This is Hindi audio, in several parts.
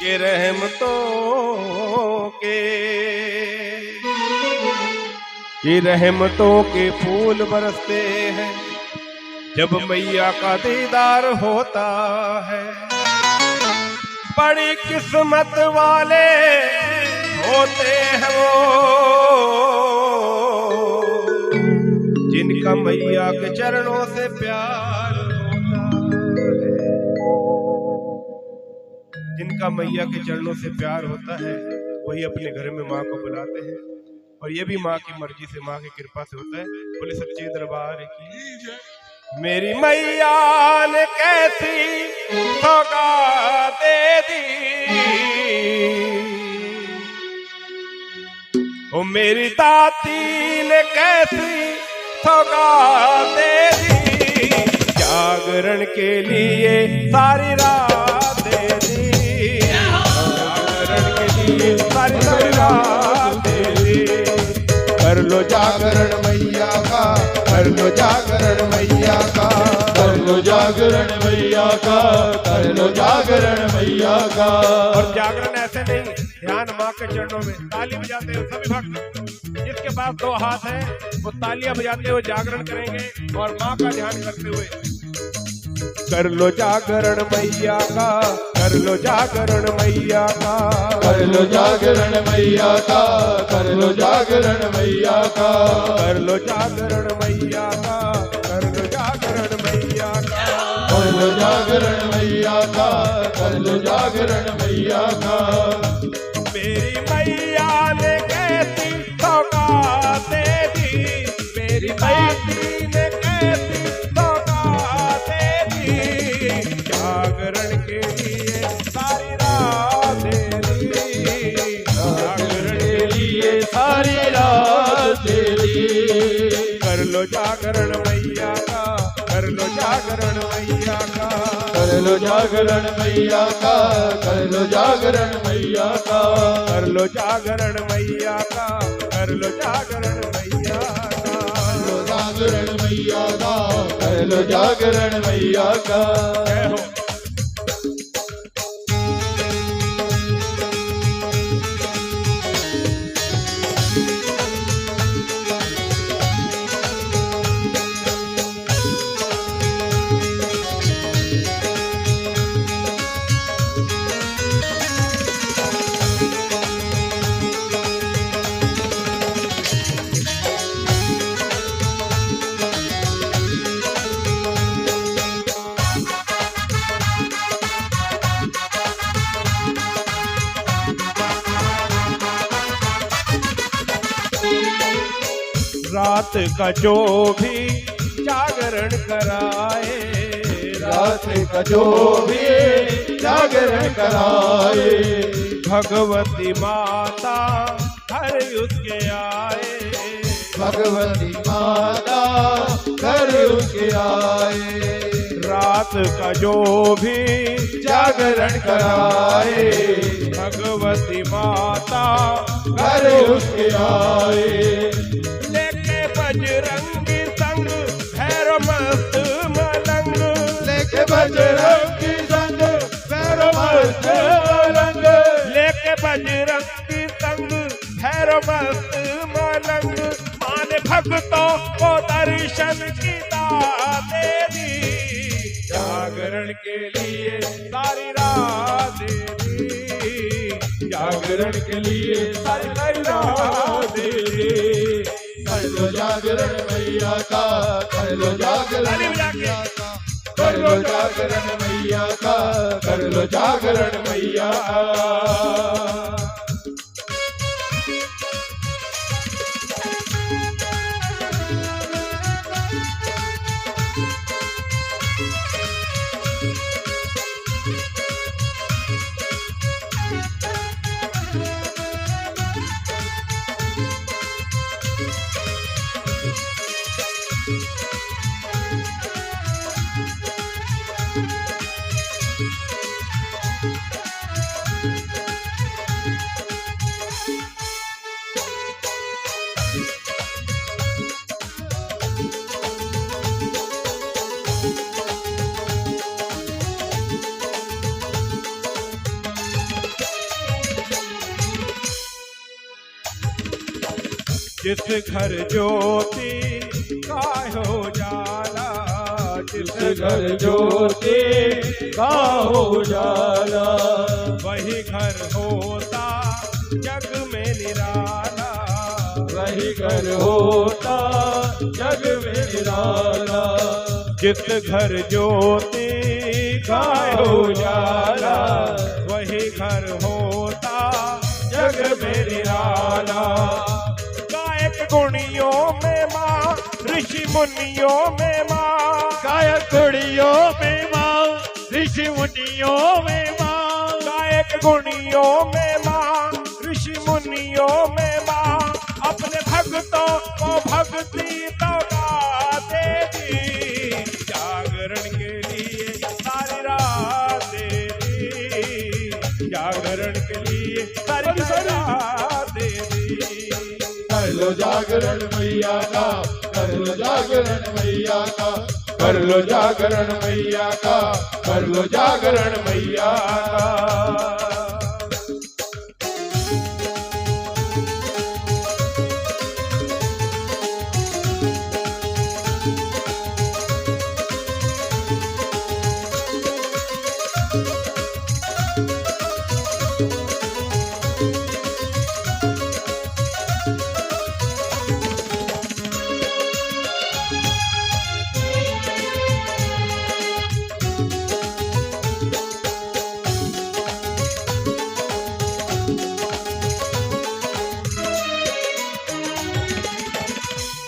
के रहमतों के फूल बरसते हैं जब मैया का दीदार होता है। बड़ी किस्मत वाले होते हैं वो जिनका मैया के चरणों से प्यार होता है। जिनका मैया के चरणों से प्यार होता है वही अपने घर में माँ को बुलाते हैं, और ये भी माँ की मर्जी से, माँ की कृपा से होता है। बोले सच्चे दरबार की। मेरी मैया ने कैसी सौगात दे दी, ओ मेरी दाती ने कैसी सौगात दे दी। जागरण के लिए सारी रात दे दी, जागरण के लिए सारी रात दे दी। कर लो जागरण मैया का, कर लो जागरण मैया का, कर लो जागरण मैया का, कर लो जागरण मैया का। और जागरण ऐसे नहीं, ध्यान माँ के चरणों में ताली बजाते हुए सभी भक्त जिसके पास दो हाथ है वो तालियां बजाते हुए जागरण करेंगे और माँ का ध्यान करते हुए। कर लो जागरण मैया का, कर लो जागरण मैया का, कर लो जागरण मैया का, कर लो जागरण मैया का। कर लो जागरण मैया का, कर लो जागरण मैया का, कर लो जागरण मैया का, कर लो जागरण मैया का। मेरी मैया ने कैसी सौगात दे दी, मेरी दाती ने कैसी सौगात दे दी। जागरण के लिए सारी रात दे दी, जागरण के लिए सारी रात दे दी। कर लो जागरण मैया का, कर लो जागरण मैया का, कर लो जागरण मैया का, कर लो जागरण मैया का। कर लो जागरण मैया का, कर लो जागरण मैया का। कर लो जागरण मैया का, कर लो जागरण मैया का। जय हो। रात का जो भी जागरण कराए, रात का जो भी जागरण कराए। भगवती माता हर उसके आए, भगवती माता घर उसके आए। रात का जो भी जागरण कराए। भगवती माता घर उसके आए। लेके बजरंगी संग भैरव मस्त मलंग, लेके बजरंगी संग भैरव मस्त मलंग। लेके बजरंगी संग भैरव मस्त मलंग। माने भक्तों को दर्शन की दात दे दी, जागरण के लिए सारी रात दे दी, जागरण के लिए सारी रात दे दी। कर लो जागरण मैया का, कर लो जागरण मैया का, कर लो जागरण मैया का, कर लो जागरण मैया का। जिस घर ज्योति का हो जाला, जिस घर ज्योति का हो जाला, वही घर होता जग में निराला, वही घर होता जग में निराला। जिस घर ज्योति का हो जाला, वही घर होता जग में निराला। गायक गुणियों में माँ, ऋषि मुनियों में माँ, गायक गुणियों में माँ, ऋषि मुनियों में माँ, गायक गुणियों में माँ, ऋषि मुनियों में माँ, अपने भक्तों को भक्ति तो गाते दी, जागरण के लिए सारी रात दे दी, जागरण के लिए सारी रात दे दी। कर लो जागरण मैया का, कर लो जागरण मैया का, कर लो जागरण मैया का, कर लो जागरण मैया का।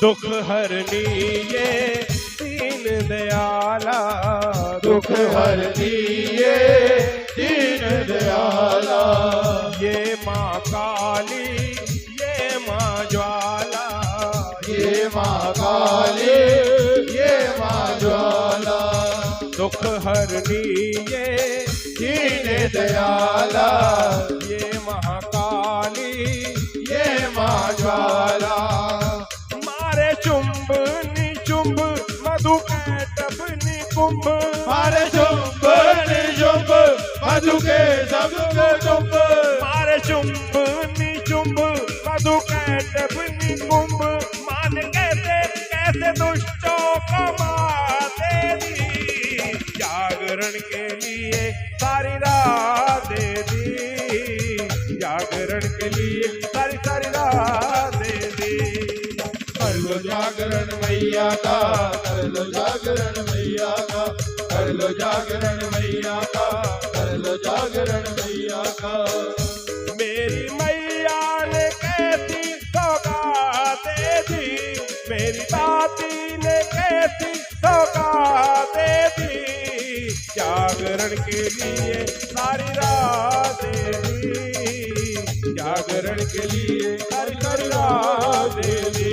दुख हरनी ये दीन दयाला, दुख हर दिए दीन दयाला, ये माँ काली ये माँ ज्वाला, ये माँ काली ये माँ ज्वाला, दुख हरनी ये दीन दयाला, ये महाकाली ये माँ ज्वाला। मारे चुंब निचुंब मधु कैटब निकुंभ, मारे चुंब निचुंब मधु के सब चुंब, मारे चुंब निचुंब मधु कैटब निकुंभ, मान कैसे कैसे दुष्टों को माते दी, जागरण के लिए सारी रात दे दी, जागरण के लिए सारी सारी रात दे दी। कर लो जागरण मैया का, कर लो जागरण मैया का, कर लो जागरण मैया का, कर लो जागरण मैया का। मेरी मैया ने कैसी सौगातें दी, मेरी दादी ने कैसी सौगातें दी, जागरण के लिए सारी रात दे दी, जागरण के लिए सारी सारी रात दे दी।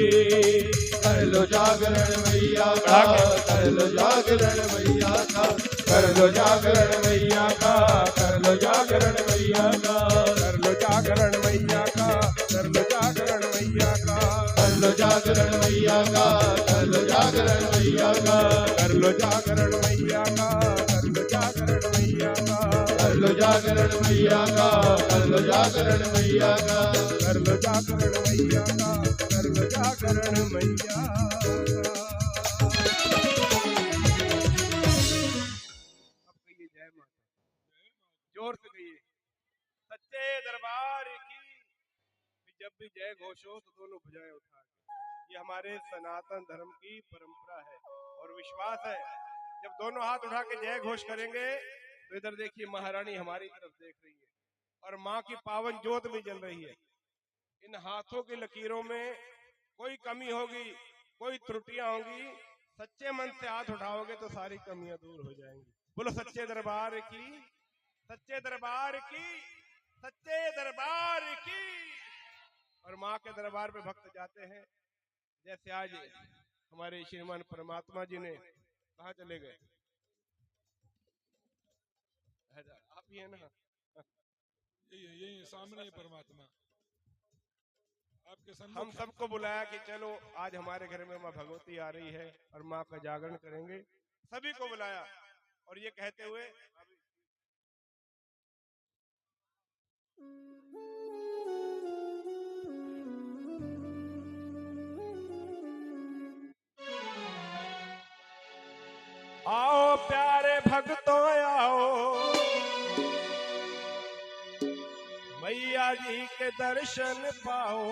कर लो जागरण मैया का, कर लो जागरण मैया का, कर लो जागरण मैया का, कर लो जागरण मैया का, कर लो जागरण मैया का, कर लो जागरण मैया का, कर लो जागरण मैया का, कर लो जागरण मैया का, कर लो जागरण मैया का, कर लो जागरण मैया का, कर लो जागरण मैया का, कर लो जागरण मैया का। कर लो जागरण मैया का, कर लो जागरण मैया का। अब कहिए जय माता, जोर से कहिए सच्चे दरबार की। जब भी जय घोष हो तो दोनों भुजाएं उठा के, ये हमारे सनातन धर्म की परंपरा है और विश्वास है। जब दोनों हाथ उठा के जय घोष करेंगे तो इधर देखिए महारानी हमारी तरफ देख रही है और माँ की पावन ज्योत भी जल रही है। इन हाथों की लकीरों में कोई कमी होगी, कोई त्रुटियां होंगी, सच्चे मन से हाथ उठाओगे तो सारी कमियां दूर हो जाएंगी। बोलो सच्चे दरबार की, सच्चे दरबार की, सच्चे दरबार की। और माँ के दरबार पे भक्त जाते हैं, जैसे आज हमारे श्रीमान परमात्मा जी ने कहाँ चले गए, आप ही है ना, यही सामने ही परमात्मा आपके हम सबको बुलाया कि चलो आज हमारे घर में माँ भगवती आ रही है और माँ का जागरण करेंगे, सभी को बुलाया और ये कहते हुए मैया जी के दर्शन पाओ।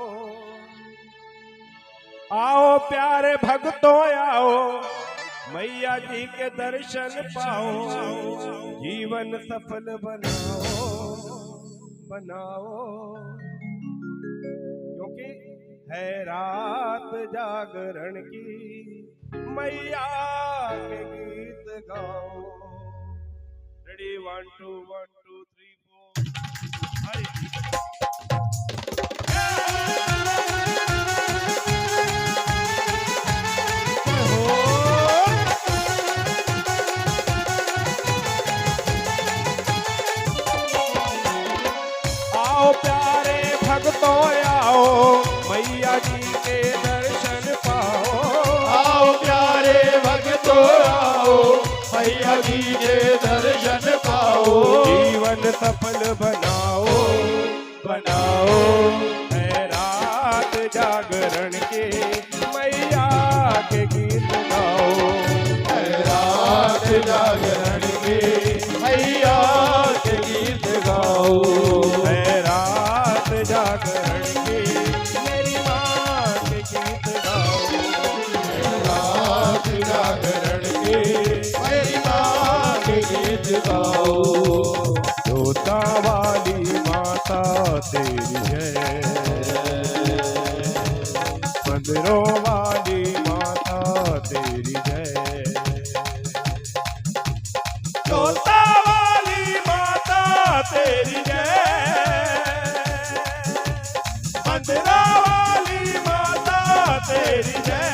आओ प्यारे भक्तों आओ, मैया जी के दर्शन पाओ, जीवन सफल बनाओ बनाओ। क्योंकि है रात जागरण की, मैया के गीत गाओ। रेडी 1 2 1 2 3 4 आओ प्यारे भक्तों आओ, मैया जी के दर्शन पाओ। आओ प्यारे भक्तों आओ, मैया जी के दर्शन पाओ। जीवन सफल बनाओ बनाओ। है रात जागरण के, मैया के गीत गाओ। है रात जागरण के, मैया के गीत गाओ। है रात जागरण के, मेरी माँ के गीत गाओ। रात जागरण के, मेरी माँ के गीत गाओ। जोता वाली माता तेरी जय, मंदिरों वाली माता तेरी जय। जोता वाली माता तेरी जय, मंदिरों वाली माता तेरी जय।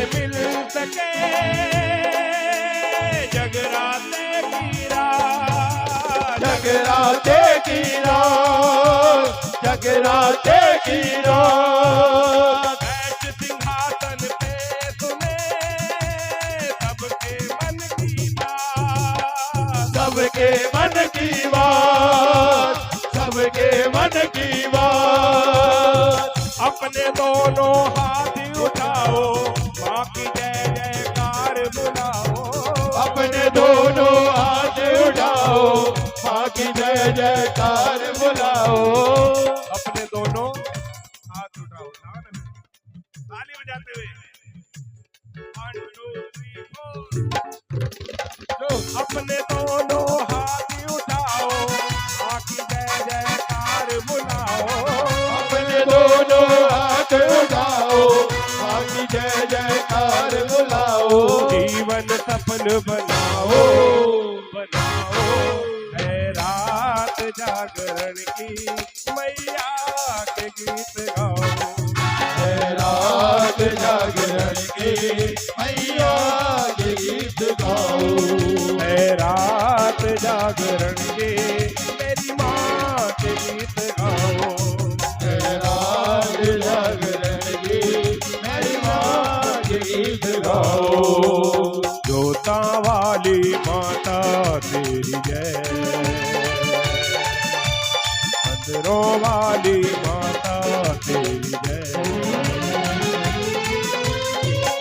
मिल सके जगराते की रात, जगराते की रात, जगराते की रात। बैठ सिंहासन पे सुने सबके मन की बात, सबके मन की बात, सबके मन की बात। अपने दोनों हाथ उठाओ, माँ की जय जयकार बुलाओ। अपने दोनों हाथ उठाओ, माँ की जय जयकार बुलाओ। अपने दोनों हाथ उठाओ, ताली बजाते हुए 1 2 3 4। अपने दोनों हाथ उठाओ, माँ की जय जयकार बुलाओ। अपने दोनों हाथ उठाओ, माँ की जय जयकार बुलाओ। जीवन सफल बनाओ बनाओ। है रात जागरण की, मैया के गीत गाओ। है रात जागरण की, मैया के गीत गाओ। है रात जागरण के, मेरी माँ के गीत गाओ। है रात जागरण की, मेरी माँ के गीत गाओ। जोता वाली माता तेरी जय, मंदिरों वाली माता तेरी जय।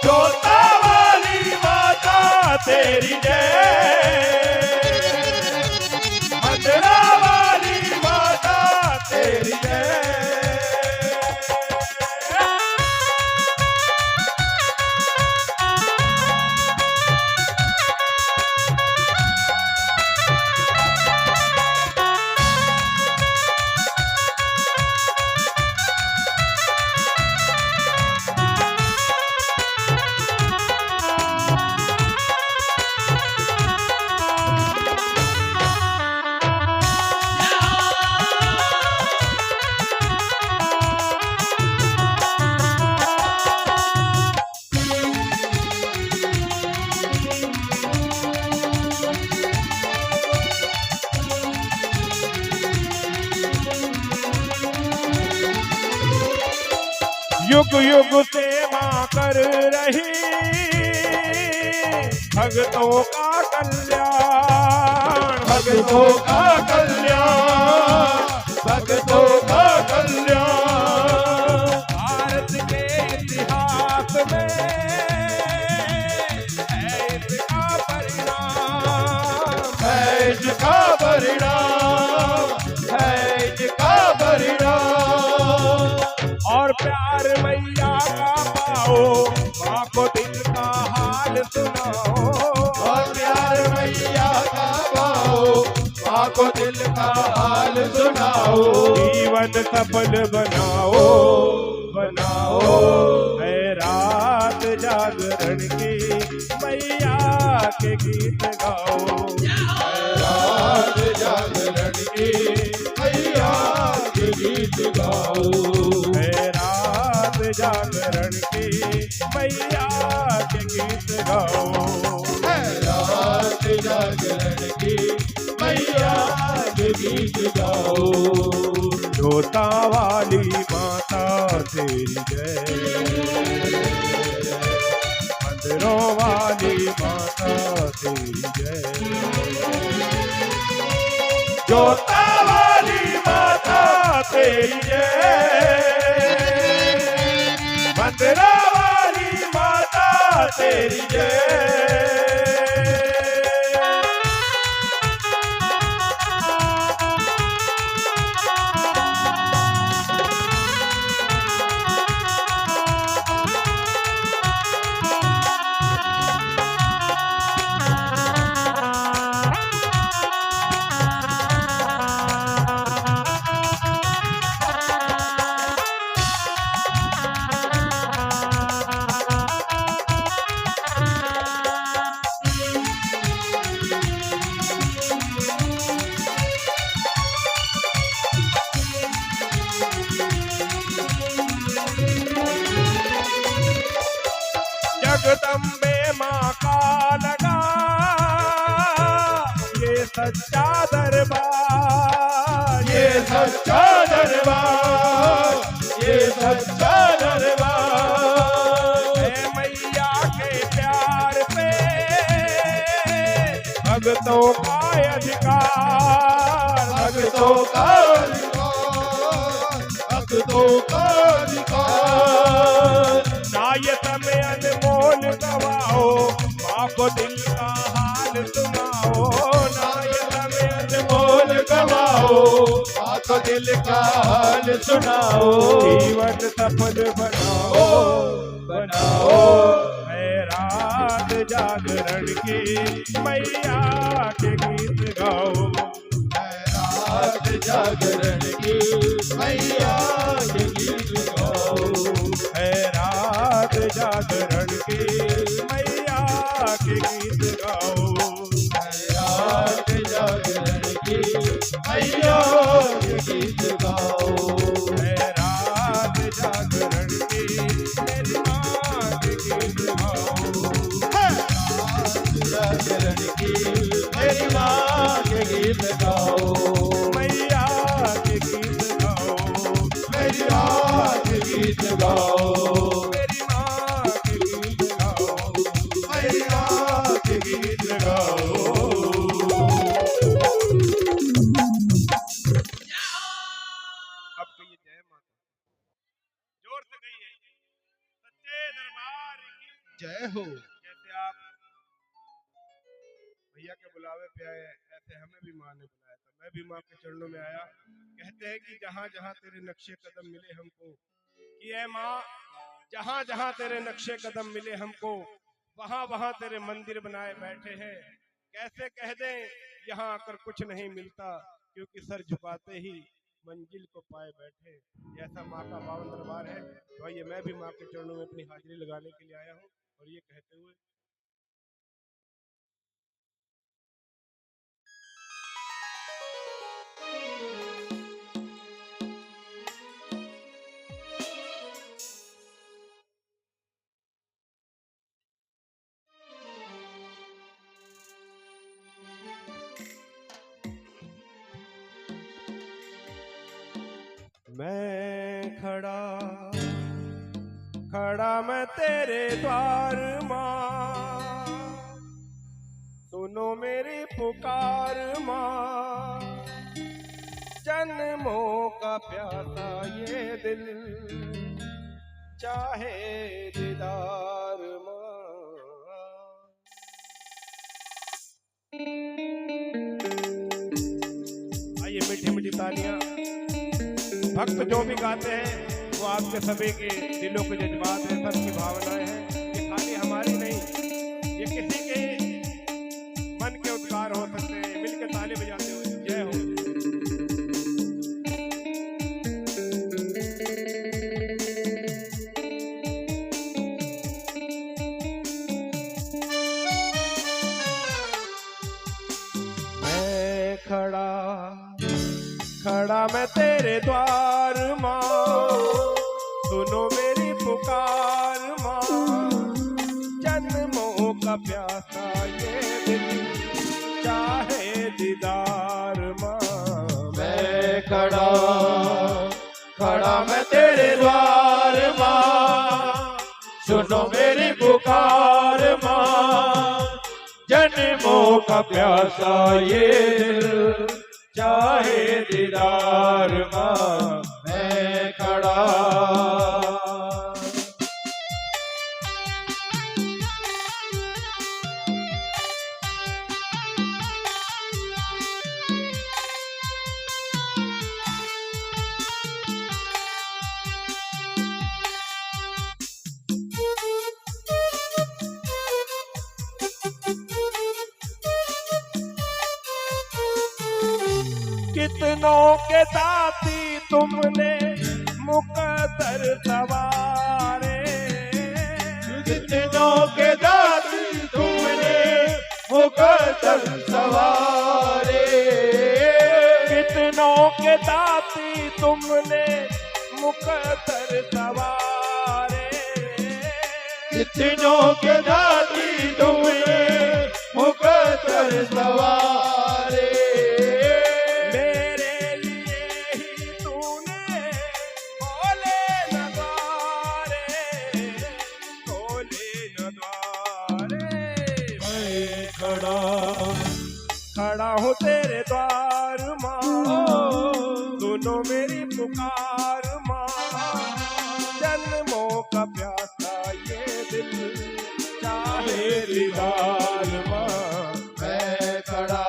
जोता वाली माता तेरी जय, मंदिरों वाली माता तेरी जय। युग युग सेवा कर रही भक्तों का कल्याण, भक्तों का कल्याण, भक्तों का कल्याण। भारत के इतिहास में है इसका परिणाम, है इसका परिणाम, है इसका परिणाम। और प्यार मैया का पाओ, माँ को दिल का हाल सुनाओ, और प्यार मैया का पाओ, माँ को दिल का हाल सुनाओ। जीवन सफल बनाओ, बनाओ है रात जागरण की, मैया के गीत गाओ, रात जागरण की मैया के गीत गाओ। है रात जागरण की, मैया के गीत गाओ, है रात जागरण की मैया के गीत गाओ। जोता वाली माता तेरी जय, मंदिरों वाली माता तेरी जय, जोता वाली माता तेरी जय, मंदिरों वाली माता तेरी जय। जगदम्बे माँ का लगा ये सच्चा दरबार, ये सच्चा दरबार, ये सच्चा दरबार। है मैया के प्यार पे भक्तों का अधिकार, भक्तों का अधिकार, भक्तों का अधिकार। नायत में अनमोल गवाओ, माँ को दिल का हाल सुनाओ, नायत में अनमोल गवाओ, माँ को दिल का हाल सुनाओ। जीवन सफल बनाओ, बनाओ है रात जागरण की, मैया के गीत गाओ, रात जागरण की मैया के गीत गाओ। है रात जागरण की, मैया के गीत गाओ, रात जागरण की मैया के गीत गाओ। है रात जागरण की, मेरी माँ के गीत गाओ, जागरण की मेरी माँ के गीत गाओ। मैया के गीत गाओ, मेरी माँ के गीत गाओ। मेरी माँ के गीत गाओ, मेरी माँ के गीत गाओ। अब कहिए जय माता, जोर से कहिए सच्चे दरबार की जय हो। जैसे आप भैया के बुलावे पे आए, ऐसे हमें भी माँ ने बुलाया था, मैं भी माँ के चरणों में आया। कहते हैं कि जहाँ जहाँ तेरे नक्शे कदम मिले हमको, कि ऐ माँ जहाँ जहाँ तेरे नक्शे कदम मिले हमको, वहाँ वहाँ तेरे मंदिर बनाए बैठे हैं। कैसे कह दें यहाँ आकर कुछ नहीं मिलता, क्योंकि सर झुकाते ही मंजिल को पाए बैठे। ऐसा माँ का पावन दरबार है। तो आइए मैं भी माँ के चरणों में अपनी हाजिरी लगाने के लिए आया हूँ, और ये कहते हुए मैं खड़ा खड़ा मैं तेरे द्वार माँ, सुनो मेरी पुकार माँ। जन्मों का प्यासा ये दिल चाहे दीदार माँ। आइए मीठी मीठी तालियां। भक्त जो भी गाते हैं वो आपके सभी के दिलों के जज्बात हैं, सबकी भावनाएं हैं। ये खाली हमारी नहीं, ये किसी के मन के उद्गार हो सकते हैं। मिलकर ताली बजाते हुए जय हो। मैं खड़ा मैं तेरे द्वार माँ, सुनो मेरी पुकार माँ। जन्मों का प्यासा ये दिल चाहे दीदार माँ। मैं खड़ा मैं तेरे द्वार माँ, सुनो मेरी पुकार माँ। जन्मों का प्यासा ये दिल चाहे दीदार माँ। मैं खड़ा कितनों के साथी तुमने मुकद्दर सवारे, कितनों के दाती तुमने मुकद्दर सवारे। कितनों के साथी तुमने मुकद्दर सवारे। कितनों के दाती तुमने मुकद्दर सवारे। खड़ा हूँ तेरे द्वार माँ, सुनो मेरी पुकार माँ। जन्मों का प्यासा ये दिल चाहे दीदार माँ। मैं खड़ा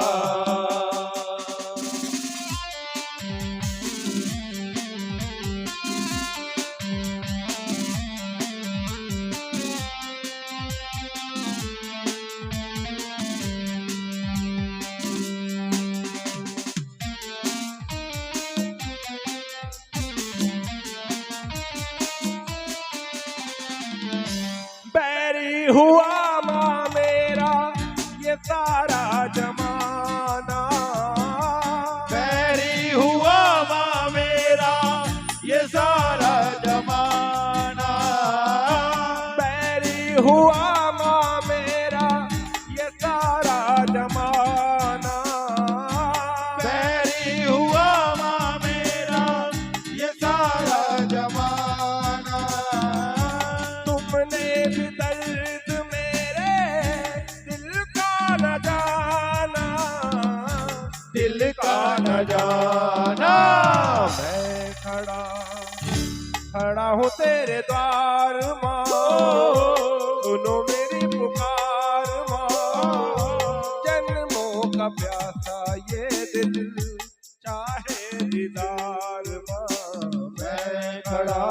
हुआ माँ मेरा ये सारा जमाना। बैरी हुआ माँ मेरा ये सारा जमाना। बैरी हुआ माँ मेरा ये सारा जमाना। बैरी हुआ माँ मेरा ये सारा जमाना। तुमने भी दर्द मेरे दिल का न जाना, दिल का न जाना। मैं खड़ा हूँ तेरे द्वार माँ, सुनो मेरी पुकार माँ। जन्मों का प्यासा ये दिल चाहे दीदार माँ। मैं खड़ा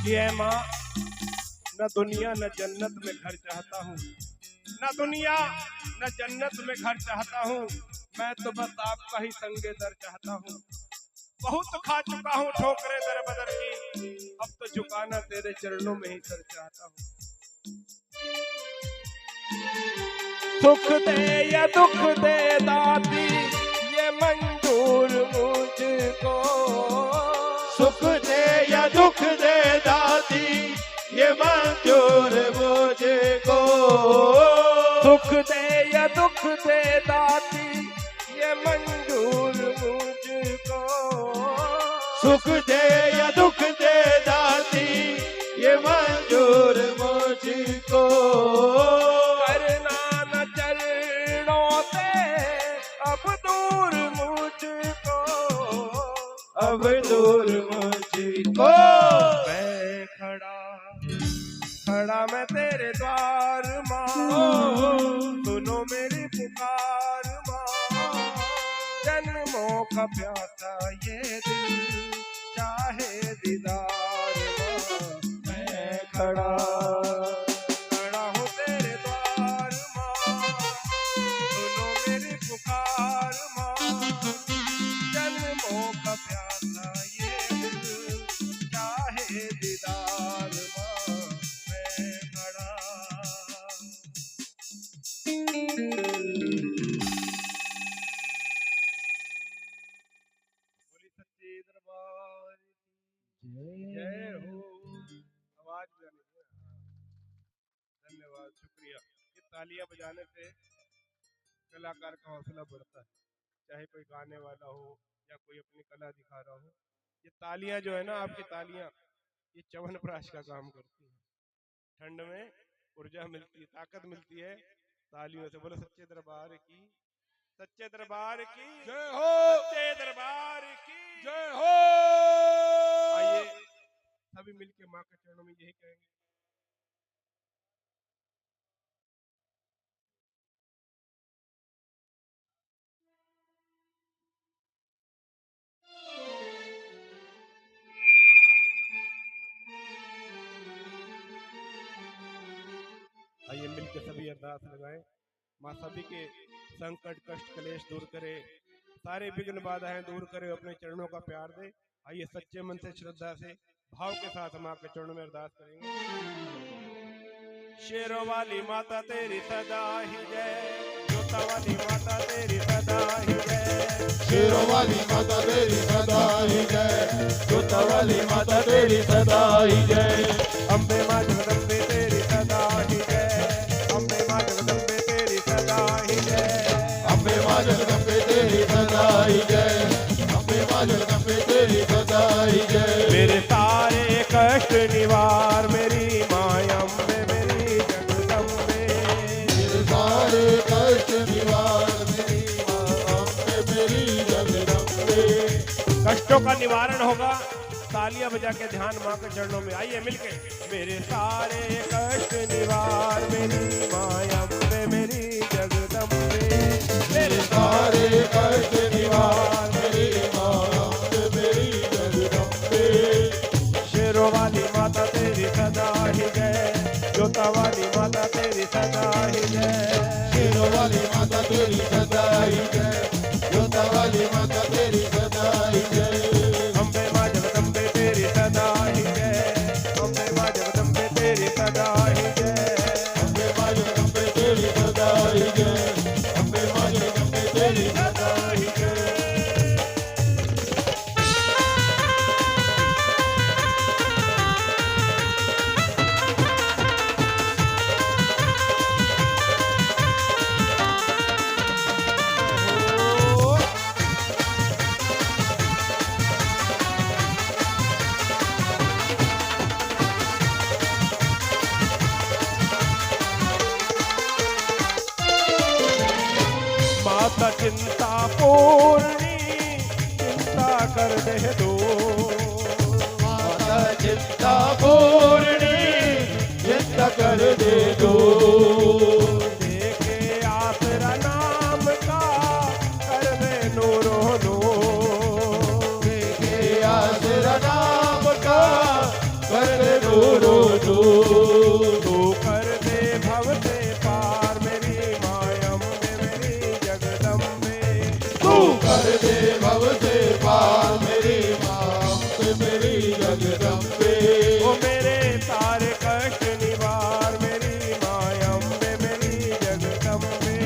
ये माँ न दुनिया न जन्नत में घर चाहता हूँ, न दुनिया न जन्नत में घर चाहता हूँ। मैं तो बस आपका ही संगे दर चाहता हूँ। बहुत खा चुका हूँ ठोकरे दर बदर की, अब अब तो झुकाना तेरे चरणों में ही सर चाहता हूँ। सुख दे या दुख दे दाती ये मंजूर मुझको, सुख दे या दुख दे दाती ये मंजूर मुझको, सुख दे या दुख दे दाती ये मंजूर मुझको, सुख दे या दुख दे दाती ये मंजूर मुझको, करना न चरणों से अब दूर मुझको, अब दूर मुझको। मैं खड़ा मैं तेरे द्वार माँ, सुनो मेरी पुकार माँ, जन्मों का प्यासा ये दिल चाहे दीदार माँ। मैं खड़ा हूँ तेरे द्वार माँ, सुनो मेरी पुकार माँ, जन्मों का प्यासा ये दिल चाहे दीदार माँ। मैं खड़ा बोली सच्चे दरबार की जय हो। आवाज जाने दो। धन्यवाद, शुक्रिया। ये तालियां बजाने से कलाकार का हौसला बढ़ता है, चाहे कोई गाने वाला हो या कोई अपनी कला दिखा रहा हो। ये तालियां जो है ना, आपकी तालियां ये च्यवनप्राश का काम करती है। ठंड में ऊर्जा मिलती है, ताकत मिलती है तालियों से। बोलो सच्चे दरबार की, सच्चे दरबार की जय हो, सच्चे दरबार की जय हो। आइए सभी मिलके माँ के चरणों में यही कहेंगे। आइए मिलके सभी अरदास लगाएं। माँ सभी के संकट कष्ट कलेश दूर करे, सारे विघ्न बाधाएं दूर करे, अपने चरणों का प्यार दे। आइए सच्चे मन से श्रद्धा से भाव के साथ माँ के चरणों में अरदास करेंगे। शेरों वाली माता तेरी सदा ही जय, जोता वाली माता तेरी सदा ही जय, शेरों वाली माता तेरी सदा ही जय, जोता वाली माता तेरी सदा ही जय, अम्बे माँ जगदम्बे तेरी सदा ही जय, अम्बे माँ जगदम्बे तेरी सदा ही जय, अम्बे माँ जगदम्बे तेरी सदा ही जय, अम्बे माँ जगदम्बे तेरी सदा ही जय। मेरे सारे कष्ट निवार मेरी माँ अम्बे मेरी जगदम्बे, मेरे सारे कष्ट निवार मेरी माँ अम्बे मेरी जगदम्बे। कष्टों का निवारण होगा तालियां बजा के ध्यान माँ के चरणों में। आइए मिलके। मेरे सारे कष्ट निवार मेरी माँ अम्बे मेरी जगदम्बे, मेरे सारे कष्ट निवार मेरी माँ अम्बे मेरी जगदम्बे। शेरों वाली माता तेरी सदा ही जय, जोता वाली माता तेरी सदा ही जय, शेरों वाली माता तेरी सदा ही जय, जोता वाली माता तेरी सदा ही जय। अम्बे माँ जगदम्बे तेरी सदा ही जय, अम्बे माँ जगदम्बे तेरी सदा ही जय, अम्बे माँ जगदम्बे तेरी सदा ही जय, अम्बे माँ जगदम्बे तेरी सदा ही जय। माता चिंता पूर्णी चिंता कर दे दो, माता चिंता पूर्णी चिंता कर दे दो, देखे आसरा नाम का कर दे नूरो नूर, देखे आसरा नाम का कर दे नूरो नूर। तू कर दे भव से पार मेरी माँ अम्बे मेरी जगदम्बे, तू कर दे भव से पार मेरी माँ अम्बे मेरी जगदम्बे। ओ मेरे सारे कष्ट निवार मेरी माँ अम्बे मेरी जगदम्बे।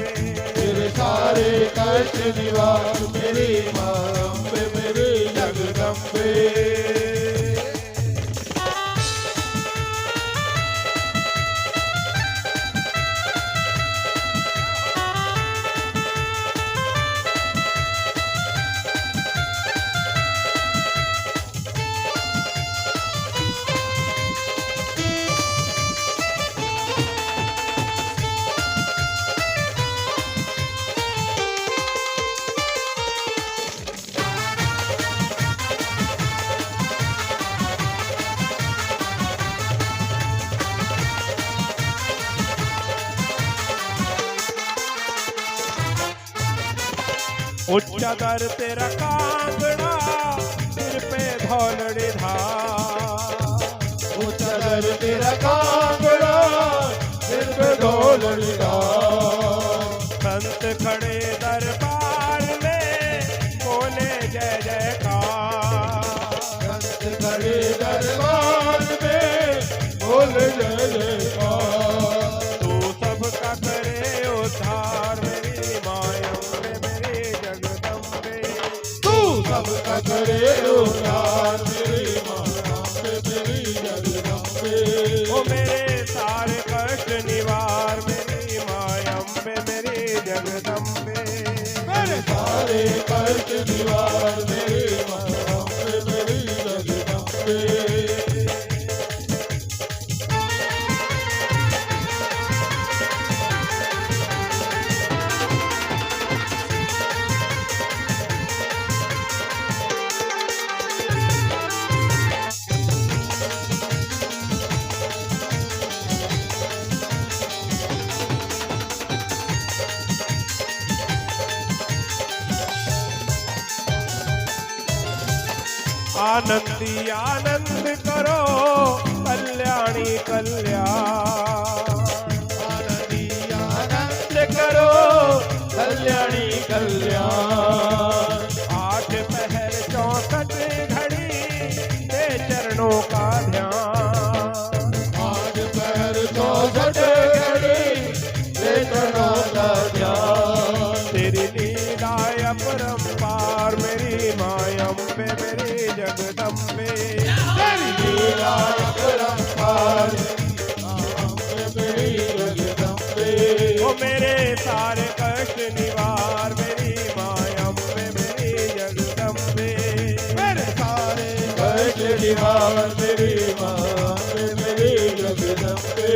तेरे सारे कष्ट निवार मेरी माँ अम्बे मेरी जगदम्बे। उच्चा दर तेरा कांगड़ा सिर पे धौलड़ी धार। ऊंचा दर तेरा कांगड़ा सिर पे धौलड़ी धार। संत खड़े दरबार में बोले जय जयकार। संत खड़े दरबार में बोल जय जयकार। तू सबका करे उद्धार मेरी माँ अम्बे मेरी जगदम्बे। तू सबका करे उद्धार मेरी माँ अम्बे मेरी जगदम्बे। ओ मेरे सारे कष्ट निवार मेरी माँ अम्बे मेरी जगदम्बे। मेरे सारे कष्ट निवार मेरी माँ अम्बे मेरी जगदम्बे। आनंदी आनंद करो कल्याणी कल्याण। आनंदी आनंद करो कल्याणी कल्याण। 8 पहर 64 घड़ी ते चरणों का ध्यान। 8 पहर 64 घड़ी ले चरणों का ध्यान। तेरी लीला अपरंपार मेरी माँ अम्बे मेरी जगदम्बे। तेरी लीला अपरंपार अम्बे मेरी जगदम्बे। ओ मेरे सारे कष्ट निवार मेरी माँ अम्बे मेरी जगदम्बे। मेरे सारे कष्ट निवार मेरी माँ अम्बे मेरी जगदम्बे।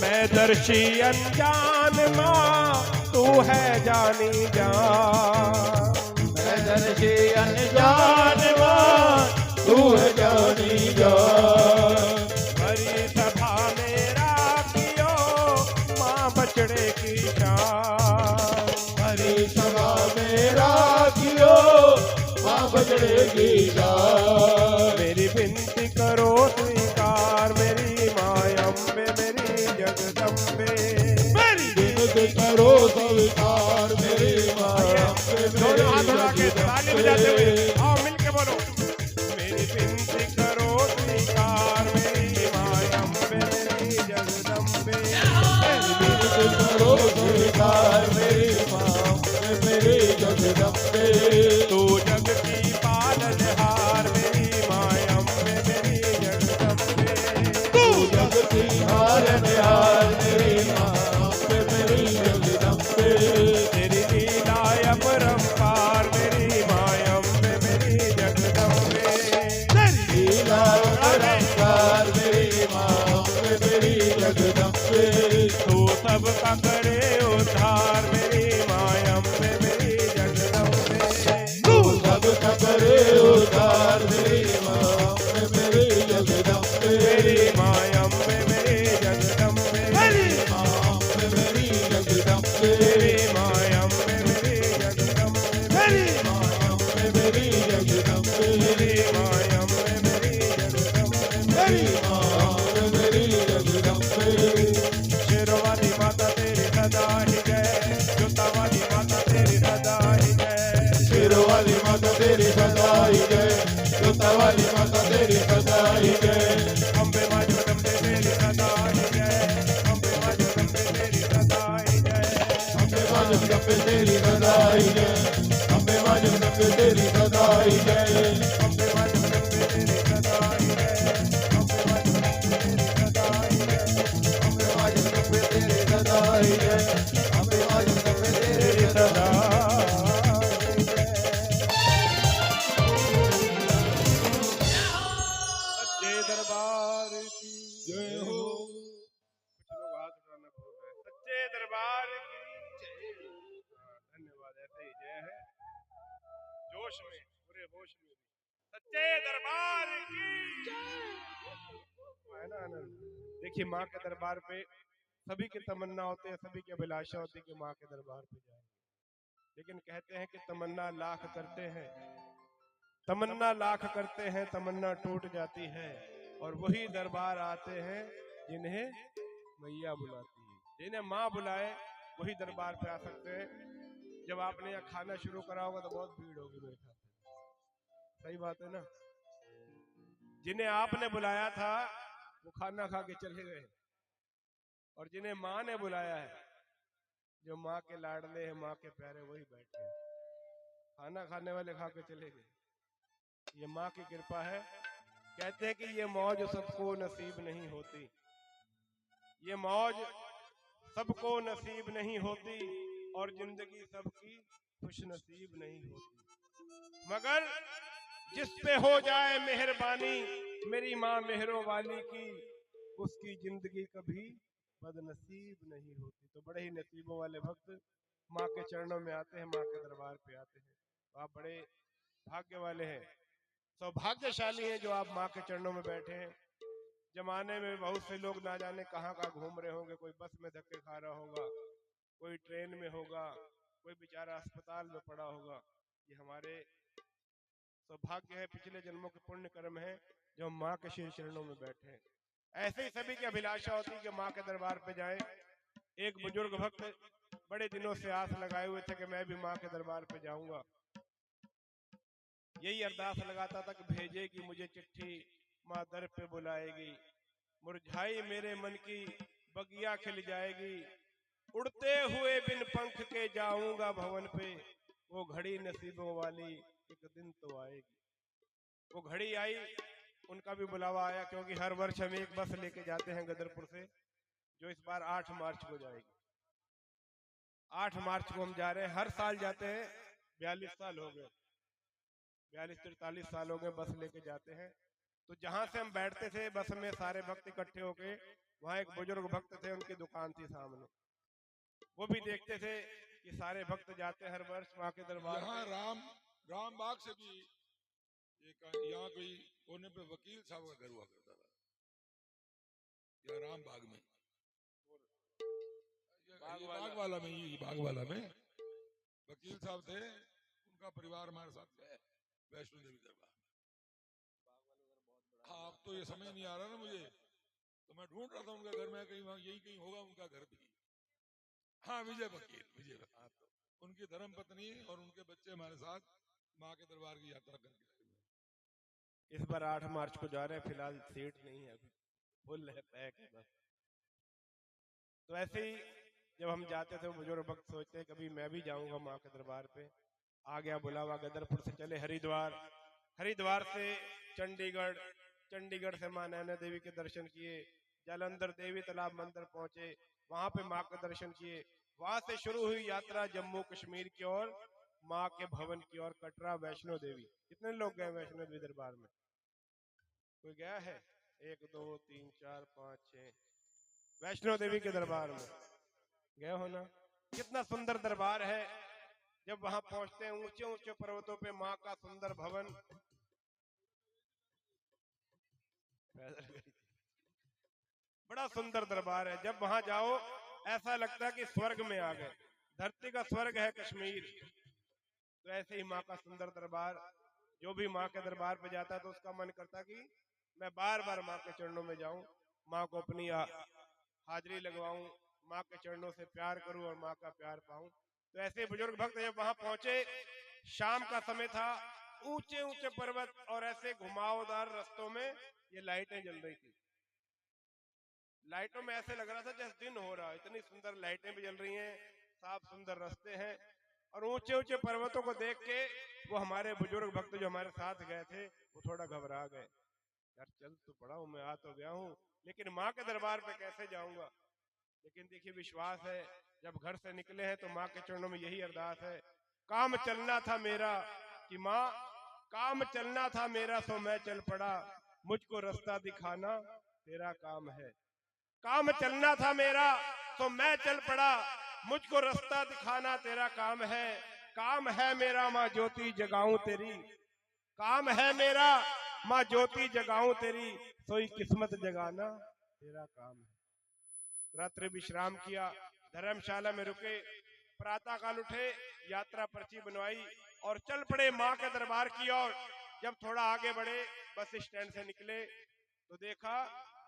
मैं दर्शी अनजान माँ तू है जानी जान। मैं दर्शी अनजान माँ तू है जानी जान। हरी सभा मेरा कियो माँ बचड़े की शान। हरी सभा मेरा कियो माँ बजड़े की जान। मेरी विनती करो स्वीकार मेरी माँ अम्बे मेरी जगदम्बे। मेरी विनती करो स्वीकार मेरी माँ अम्बे दोनों हाथ उठा के ताली बजाते हुए मेरी आओ मिलके बोलो। मेरी विनती करो स्वीकार मेरी माँ अम्बे मेरी जगदम्बे। विनती करो स्वीकार मेरी माँ अम्बे मेरी जगदम्बे। तू जग की पालनहार मेरी माँ अम्बे मेरी जगदम्बे। तू जग की हारनहार मेरी माँ अम्बे मेरी जगदम्बे। तेरी लीला अपरंपार मेरी माँ अम्बे मेरी जगदम्बे। तेरी लीला अपरंपार मेरी माँ अम्बे मेरी जगदम्बे। तू सबका करे उद्धार मेरी माँ अम्बे मेरी जगदम्बे। तू सबका करे उद्धार मेरी माँ अम्बे मेरी जगदम्बे। मेरी माँ अम्बे मेरी जगदम्बे। मेरी माँ अम्बे मेरी जगदम्बे। मेरी माँ अम्बे मेरी जगदम्बे। मेरी माँ अम्बे मेरी जगदम्बे। मेरी माँ अम्बे मेरी जगदम्बे। मेरी माँ अम्बे मेरी जगदम्बे। शेरवाली माता तेरी सदा ही जय। जोता वाली माता तेरी सदा ही जय। शेरों वाली माता तेरी सदा ही जय। जोता वाली माता तेरी सदा दरबार की जय हो। कुछ लोग हाथ उठाना भूल रहे हैं। सच्चे दरबार की जय। हाँ, धन्यवाद। ऐसे ही जय है, जोश में, पूरे होश में भी। सच्चे दरबार की है ना आनंद। देखिए माँ के दरबार पे सभी की तमन्ना होते हैं, सभी की अभिलाषा होती है कि माँ के दरबार पे जाएं, लेकिन कहते हैं कि तमन्ना लाख करते हैं, तमन्ना लाख करते हैं, तमन्ना टूट जाती है, और वही दरबार आते हैं जिन्हें मैया बुलाती है। जिन्हें माँ बुलाए वही दरबार पे आ सकते हैं। जब आपने यहाँ खाना शुरू करा होगा तो बहुत भीड़ होगी मेरे ख्याल से, सही बात है ना। जिन्हें आपने बुलाया था वो खाना खा के चले गए, और जिन्हें माँ ने बुलाया है, जो माँ के लाडले हैं, माँ के प्यारे, वही बैठे हैं। खाना खाने वाले खा के चले गए। ये माँ की कृपा है। कहते हैं कि ये मौज सबको नसीब नहीं होती, ये मौज सबको नसीब नहीं होती, और जिंदगी सबकी खुश नसीब नहीं होती, मगर जिस पे हो जाए मेहरबानी मेरी माँ मेहरों वाली की, उसकी जिंदगी कभी बदनसीब नहीं होती। तो बड़े ही नसीबों वाले भक्त माँ के चरणों में आते हैं, माँ के दरबार पे आते हैं। तो आप बड़े भाग्य वाले हैं, सौभाग्यशाली हैं जो आप माँ के चरणों में बैठे हैं। जमाने में बहुत से लोग ना जाने कहाँ कहाँ घूम रहे होंगे, कोई बस में धक्के खा रहा होगा, कोई ट्रेन में होगा, कोई बेचारा अस्पताल में पड़ा होगा। ये हमारे सौभाग्य है, पिछले जन्मों के पुण्य कर्म है जो हम माँ के श्री चरणों में बैठे हैं। ऐसे ही सभी की अभिलाषा होती है कि माँ के दरबार पे जाएं। एक बुजुर्ग भक्त बड़े दिनों से आस लगाए हुए थे कि मैं भी माँ के दरबार पे जाऊंगा। यही अरदास लगाता था कि भेजेगी मुझे चिट्ठी, माँ दर पे बुलाएगी, मुरझाई मेरे मन की बगिया खिल जाएगी, उड़ते हुए बिन पंख के जाऊंगा भवन पे, वो घड़ी नसीबों वाली एक दिन तो आएगी। वो घड़ी आई, उनका भी बुलावा आया, क्योंकि हर वर्ष हम एक बस लेके जाते हैं गदरपुर से, जो इस बार 8 मार्च को जाएगी। 8 मार्च को हम जा रहे हैं, हर साल जाते हैं। 42 साल हो गए, 42-43 साल हो गए बस लेके जाते हैं। तो जहां से हम बैठते थे बस में सारे भक्त इकट्ठे होके, वहां एक बुजुर्ग भक्त थे, उनकी दुकान थी सामने। वो भी देखते थे कि सारे भक्त जाते हैं हर वर्ष माँ के दरबार। यहाँ राम बाग से भी एक यहाँ कोई कोने पे वकील साहब का घर हुआ करता था, या राम बाग में, बाग वाला में, ये बाग वाला में वकील साहब थे, उनका परिवार हमारे साथ गए वैष्णो देवी दरबार। हाँ, अब तो ये समझ नहीं आ रहा ना मुझे, तो मैं ढूंढ रहा था उनका घर में, कहीं वहाँ यही कहीं होगा उनका घर भी। हाँ, विजय वकील, उनकी धर्म पत्नी और उनके बच्चे हमारे साथ माँ के दरबार की यात्रा करके आए हुए। इस बार 8 मार्च को जा रहे हैं, फिलहाल सीट नहीं है, अभी फुल है, पैक है बस। तो ऐसे ही जब हम जाते थे बुजुर्ग भक्त सोचते हैं कभी मैं भी जाऊंगा माँ के दरबार पे। आ गया बुलावा, गदरपुर से चले हरिद्वार, हरिद्वार से चंडीगढ़, चंडीगढ़ से माँ नैना देवी के दर्शन किए, जालंधर देवी तालाब मंदिर पहुंचे, वहां पे माँ के दर्शन किए। वहां से शुरू हुई यात्रा जम्मू कश्मीर की ओर, माँ के भवन की ओर, कटरा वैष्णो देवी। कितने लोग गए वैष्णो देवी दरबार में? कोई गया है? 1 2 3 4 5 6 वैष्णो देवी के दरबार में गए हो ना? कितना सुंदर दरबार है। जब वहां पहुंचते हैं ऊंचे ऊंचे पर्वतों पे माँ का सुंदर भवन, बड़ा सुंदर दरबार है। जब वहां जाओ ऐसा लगता है कि स्वर्ग में आ गए, धरती का स्वर्ग है कश्मीर। तो ऐसे ही माँ का सुंदर दरबार, जो भी माँ के दरबार पे जाता है तो उसका मन करता कि मैं बार बार माँ के चरणों में जाऊं, माँ को अपनी हाजिरी लगवाऊं, माँ के चरणों से प्यार करूं और माँ का प्यार पाऊं। तो ऐसे बुजुर्ग भक्त जब वहां पहुंचे, शाम का समय था, ऊंचे ऊंचे पर्वत और ऐसे घुमावदार रास्तों में ये लाइटें जल रही थी। लाइटों में ऐसे लग रहा था जैसे दिन हो रहा, इतनी सुंदर लाइटें भी जल रही हैं, साफ सुंदर रास्ते हैं। और ऊंचे ऊंचे पर्वतों को देख के वो हमारे बुजुर्ग भक्त जो हमारे साथ गए थे वो थोड़ा घबरा गए, यार चल तो पड़ा हूं, मैं आ तो गया हूं, लेकिन माँ के दरबार पे कैसे जाऊंगा। लेकिन देखिए विश्वास है, जब घर से निकले हैं तो माँ के चरणों में यही अरदास है, काम चलना था मेरा कि माँ, काम चलना था मेरा सो मैं चल पड़ा, मुझको रास्ता दिखाना तेरा काम है। काम चलना था मेरा तो मैं चल पड़ा, मुझको रास्ता दिखाना तेरा काम है। काम है मेरा माँ ज्योति जगाऊं तेरी, काम है मेरा माँ ज्योति जगाऊं तेरी, सोई किस्मत जगाना तेरा काम है। रात्रि विश्राम किया, धर्मशाला में रुके, प्रातः काल उठे, यात्रा पर्ची बनवाई और चल पड़े माँ के दरबार की ओर। जब थोड़ा आगे बढ़े, बस स्टैंड से निकले तो देखा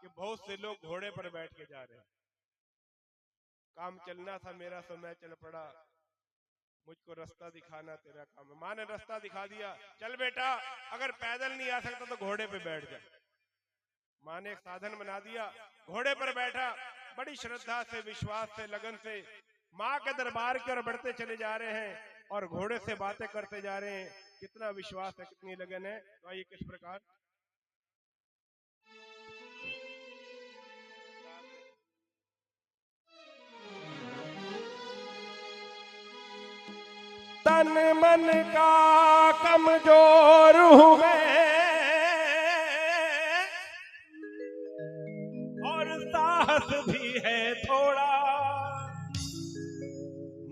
कि बहुत से लोग घोड़े पर बैठ के जा रहे हैं। काम चलना था मेरा तो मैं चल पड़ा, मुझको रास्ता दिखाना तेरा काम है। माँ ने रास्ता दिखा दिया, चल बेटा अगर पैदल नहीं आ सकता तो घोड़े पे बैठ जा। माँ ने एक साधन बना दिया, घोड़े पर बैठा, बड़ी श्रद्धा से, विश्वास से, लगन से माँ के दरबार की ओर बढ़ते चले जा रहे हैं और घोड़े से बातें करते जा रहे हैं। कितना विश्वास है, कितनी लगन है। तो आइए किस प्रकार तन मन का कमजोर हूं मैं और साहस भी है थोड़ा,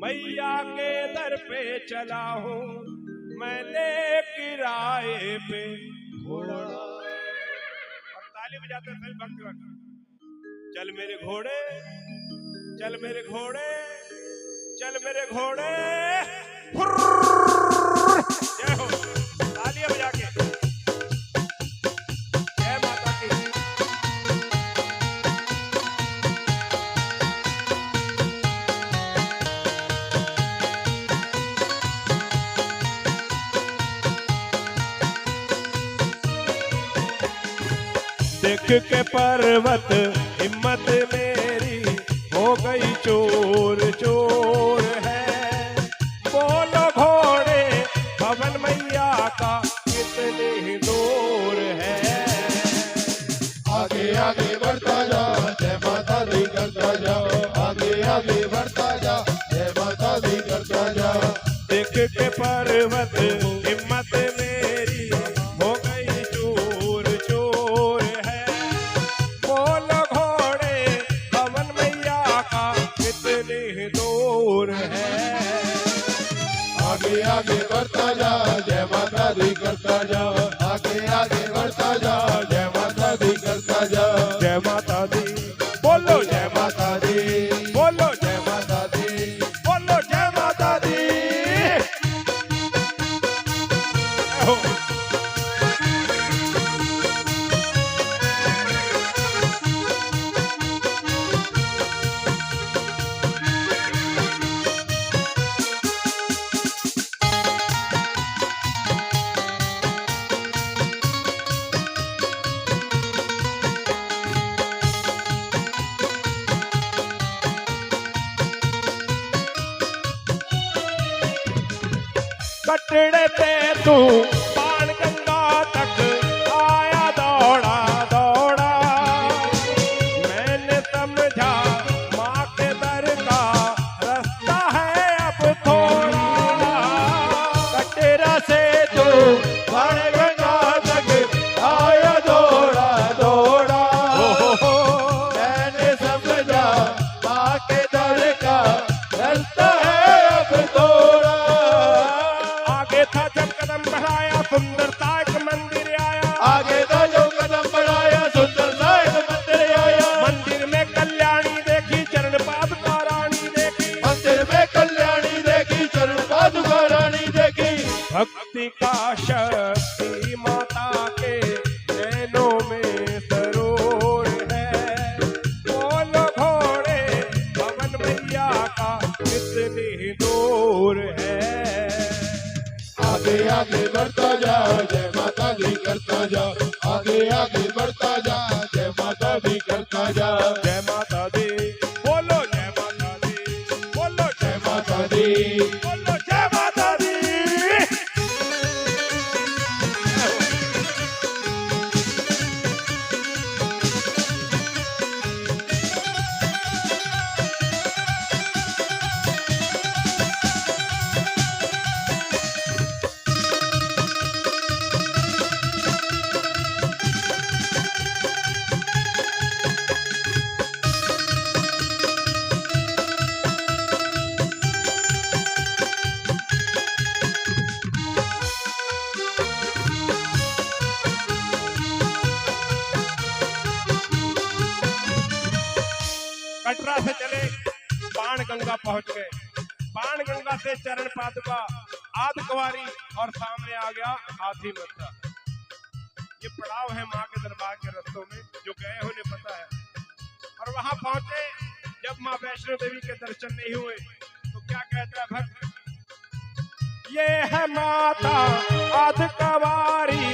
मैया के दर पे चला हूं मैं ले किराए पे घोड़ा। और ताली बजाते सभी भक्त, चल मेरे घोड़े, चल मेरे घोड़े, चल मेरे घोड़े, जय हो, तालियां बजा के जय माता की। देख के पर्वत हिम्मत मेरी हो गई चोर चोर है। बोलो घोड़े भवन मैया का कितने दूर है। आगे आगे बढ़ता जा, जय माता दी करता जा, आगे आगे बढ़ता जा, जय माता दी करता जा। देख के पर्वत हिम्मत मेरी हो गई चोर चोर है। बोलो घोड़े भवन मैया का कितने दूर है। आगे आगे बढ़ता जा, जय माता दी करता जा, आगे आगे बढ़ता जा, जय माता दी करता जा। जय माता दी, बोलो जय माता दी, बोलो जय माता दी, बोलो जय माता दी। हो। कटड़े पे तू बाण गंगा तक आया दौड़ा दौड़ा, मैंने समझा माँ के दर का रास्ता है अब थोड़ा। कटरा से तू बाण गंगा तक आया दौड़ा दौड़ा, मैंने समझा माँ के दर का रास्ता है अब थोड़ा। आगे था जब कदम बढ़ाया सुंदरता एक मंदिर आया, आगे था जो कदम बढ़ाया सुंदरता एक मंदिर आया। मंदिर में कल्याणी देखी चरण पादुका रानी देखी, मंदिर में कल्याणी देखी चरण पादुका रानी देखी। भक्ति का शक्ति माता के नैनों में सरोर है। बोलो घोड़े भवन मैया का कितनी दूर है। आगे आगे बढ़ता जा, जय माता दी करता जा, आगे आगे बढ़ता जा, जय माता दी करता जा। जय माता दी, बोलो जय माता दी, बोलो जय माता दी, बोलो जय माता दी। कटरा से चले बाण गंगा पहुंच गए। बाण गंगा से चरण पादुका आदि कुंवारी और सामने आ गया हाथी मत्था। ये पड़ाव है माँ के दरबार के रस्तों में, जो गए उन्हें पता है। और वहां पहुंचे, जब माँ वैष्णो देवी के दर्शन नहीं हुए तो क्या कहता है भक्त, ये है माता आदि कुंवारी,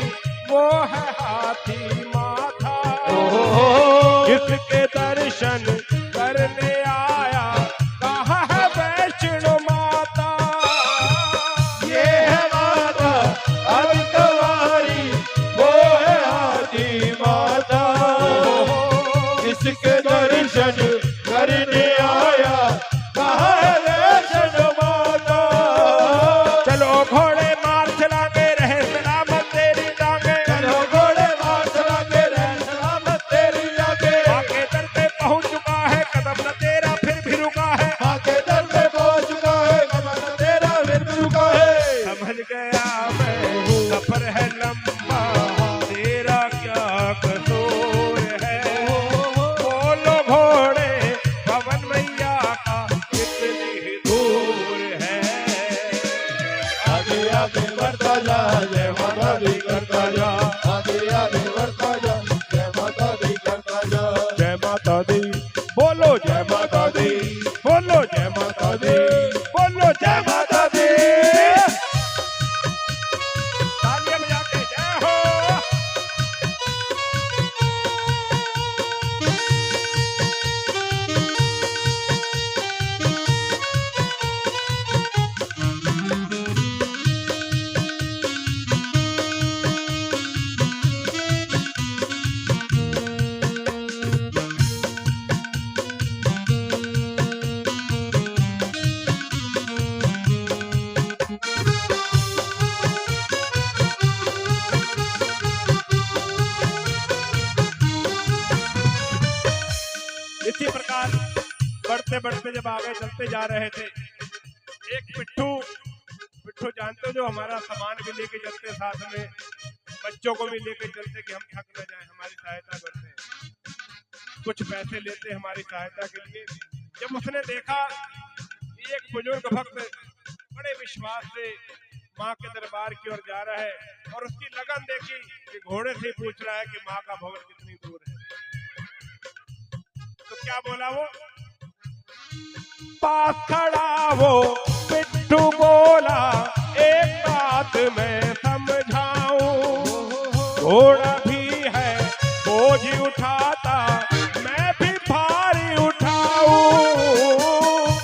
वो है हाथी माथा, जिसके दर्शन करने आया कहा है वैष्णो माता। ये है माता आदि कुंवारी, वो है हाथी माता, जिसके दर्शन करने आया कहा है वैष्णो माता। चलो घोड़े मार चलाके रहे सलामत तेरी टांगे, चलो घोड़े मार चलाके रहे सलामत तेरी टांगे। माँ के दर पे पहुंच चुका है, कदम न तेरा फिर भी रुका है। माँ के दर पे पहुंच चुका है, कदम न तेरा फिर भी रुका है। समझ गया मैं सफर है लंबा, तेरा क्या कसूर है। बोलो घोड़े पवन मैया का कितनी दूर है। आगे आगे बढ़ता जा, जय माता दी करता जा। आगे आगे बढ़ता जा, जय माता दी करता जा। जय माता दी बोलो, जय माता दी बोलो, जय माता दी बोलो, जय माता दी। तालियां बजा के जय हो। इसी प्रकार बढ़ते बढ़ते जब आगे चलते जा रहे थे, एक पिट्ठू जानते हो, जो हमारा सामान भी लेके चलते, साथ में बच्चों को भी लेके चलते कि हम थक न जाए, हमारी सहायता करते हैं, कुछ पैसे लेते हमारी सहायता के लिए। जब उसने देखा कि एक बुजुर्ग भक्त बड़े विश्वास से माँ के दरबार की ओर जा रहा है और उसकी लगन देखी कि घोड़े से पूछ रहा है कि माँ का भवन कितनी दूर है, तो क्या बोला वो, पास खड़ा वो पिट्ठू बोला, एक बात मैं समझाऊं, घोड़ा भी है बोझ उठाता, मैं भी भारी उठाऊं।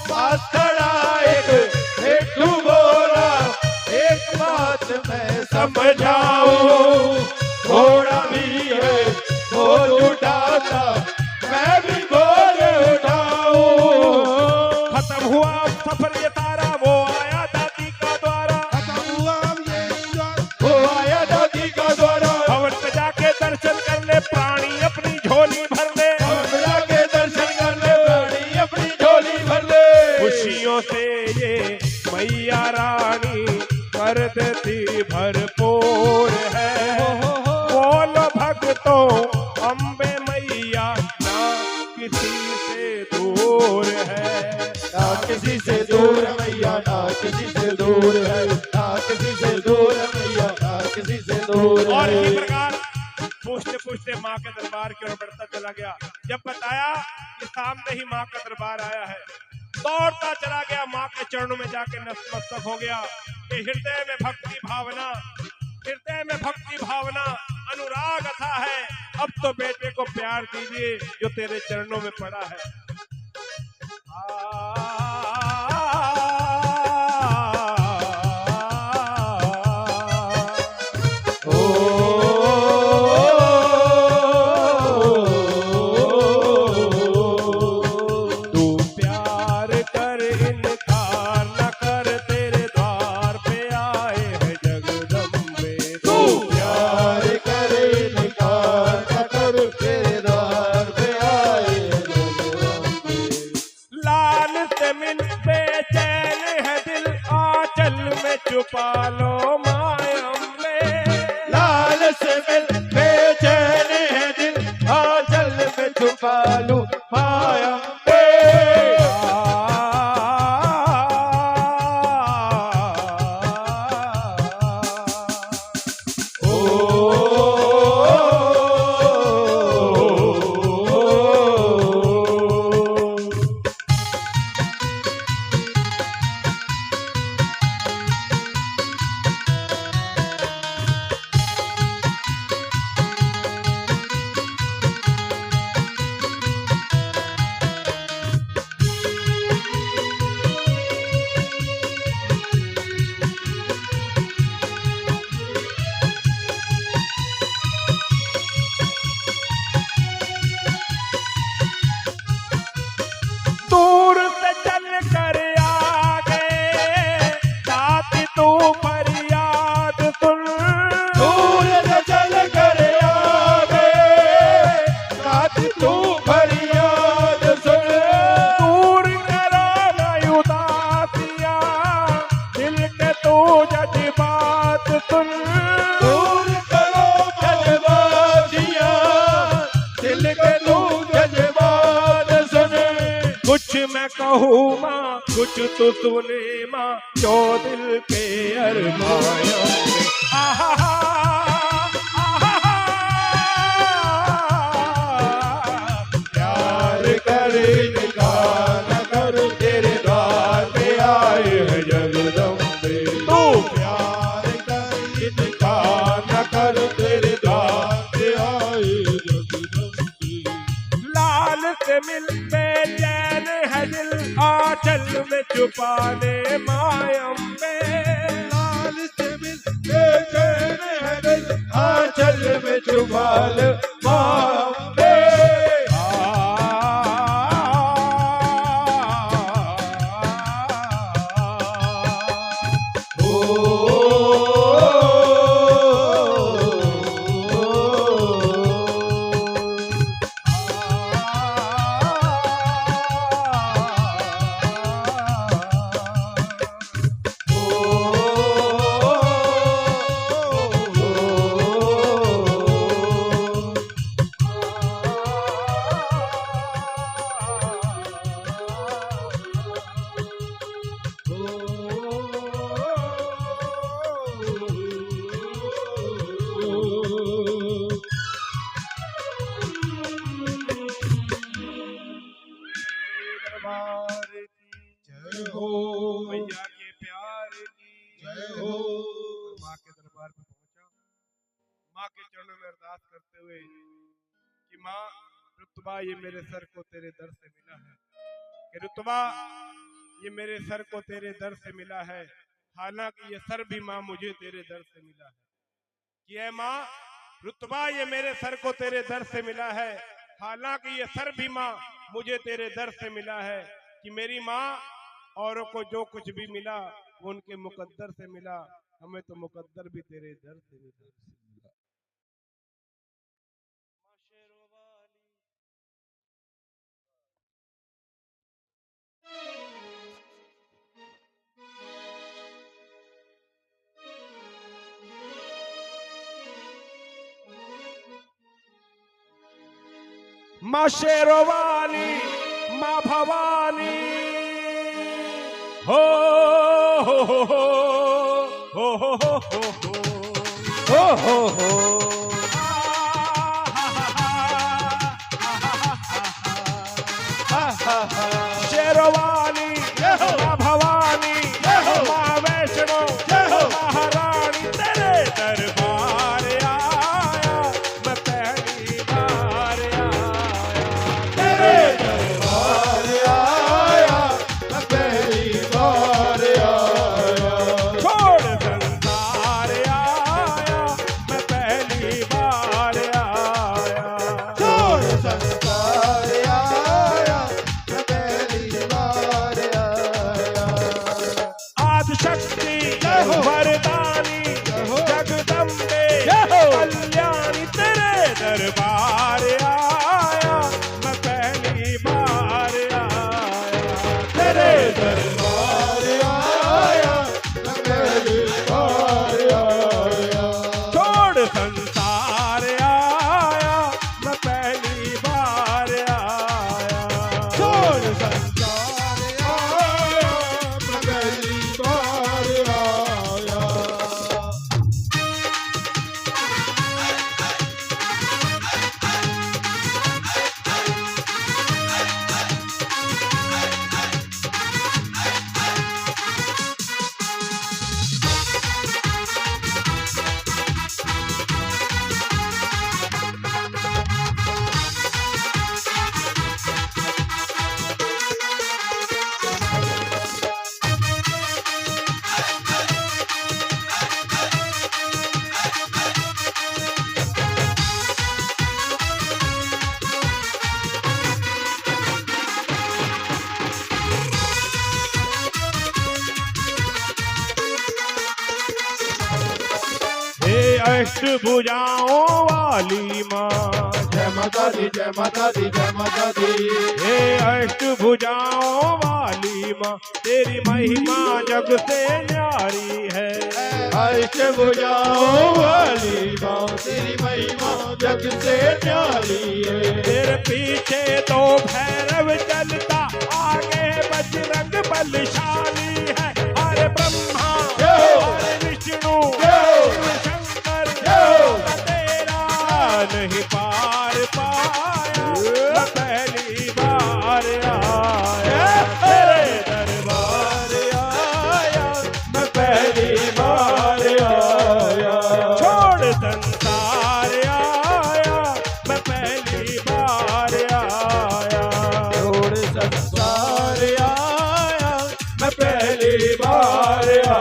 पास खड़ा एक पिट्ठू बोला, एक बात मैं समझाऊं, घोड़ा भी है बोझ उठाता, मैं भी बोझ उठाऊं। खत्म हुआ सफर ये सारा, वो आया दादी का द्वारा, खत्म हुआ ये वो आया दादी का द्वारा। भवन पे जाके दर्शन कर ले, प्राणी अपनी झोली भर ले, भवन जाके दर्शन कर ले, प्राणी अपनी झोली भर ले। खुशियों से ये मैया रानी कर देती भरपूर है। बोलो भक्तों अम्बे मैया ना किसी से दूर है, ना किसी से दूर मैया, ना किसी से दूर है, ना किसी से दूर मैया, ना किसी से दूर और इसी है। प्रकार पूछते पूछते माँ के दरबार की ओर बढ़ता चला गया। जब बताया कि सामने ही माँ का दरबार आया है, दौड़ता चला गया, माँ के चरणों में जाके नतमस्तक हो गया कि हृदय में भक्ति भावना, हृदय में भक्ति भावना अनुराग अथा है। अब तो बेटे को प्यार दीजिए जो तेरे चरणों में पड़ा है। तू प्यार कर इनकार न कर, तेरे द्वार पे आए हैं जगदम्बे। तू प्यार करे निकार न कर, तेरे द्वार पे आए जगदम्बे। मैं कहूँ माँ कुछ तो सुने माँ, जो दिल के अरमानों में। आहा प्यार करने का न कर, तेरे द्वार पे आए हैं जगदम्बे। तू प्यार करने का न कर, तेरे द्वार पे आए जगदम्बे। लाल से मिलते चैन है दिल, आंचल में छुपाने मायम्बे। लाल से मिलते चैन है दिल, आंचल में छुपा ले माँ अम्बे। जय हो मैया के प्यार की जय हो। माँ के दरबार पे पहुंचा, माँ के चरणों में अरदास करते हुए कि माँ रुतबा ये मेरे सर को तेरे दर से मिला है, कि रुतबा ये मेरे सर को तेरे दर से मिला है, हालांकि ये सर भी माँ मुझे तेरे दर से मिला है। कि है माँ रुतबा ये मेरे सर को तेरे दर से मिला है, हालांकि ये सर भी माँ मुझे तेरे दर से मिला है। कि मेरी माँ औरों को जो कुछ भी मिला वो उनके मुकद्दर से मिला, हमें तो मुकद्दर भी तेरे दर से मिला। माँ शेरों वाली, माँ भवानी, हो हो हो हो हो हो हो हो हो हो। शेरों वाली, माँ भवानी, माँ वैष्णो, महारानी, तेरे दरबार आया मैं पहली बार आया। तेरे दरबार आया मैं पहली बार आया। छोड़ संसार आया मैं पहली बार आया। छोड़ संसार आया मैं पहली बार आया। आदिशक्ति वरदानी जगदम्बे कल्याणी, तेरे दरबार आया मैं पहली बार आया। तेरे दरबार आया मैं पहली बार आया। छोड़ संसार आया मैं पहली बार आया। छोड़ संसार आया मैं पहली बार आया। अष्टभुजाओं वाली माँ, जय माता दी जय माता दी जय माता दी। हे अष्टभुजाओं वाली माँ, तेरी महिमा जग से न्यारी है। अष्टभुजाओं वाली माँ, तेरी महिमा जग से न्यारी है। तेरे पीछे तो भैरव चलता, आगे बलशाली है, हरे ब्रह्मा हरे विष्णु शंकर तेरा नहीं पार पाया, मैं पहली बार आया तेरे दरबार आया, मैं पहली बार आया, छोड़ संसार आया, मैं पहली बार आया, छोड़ संसार आया, मैं पहली बार आया।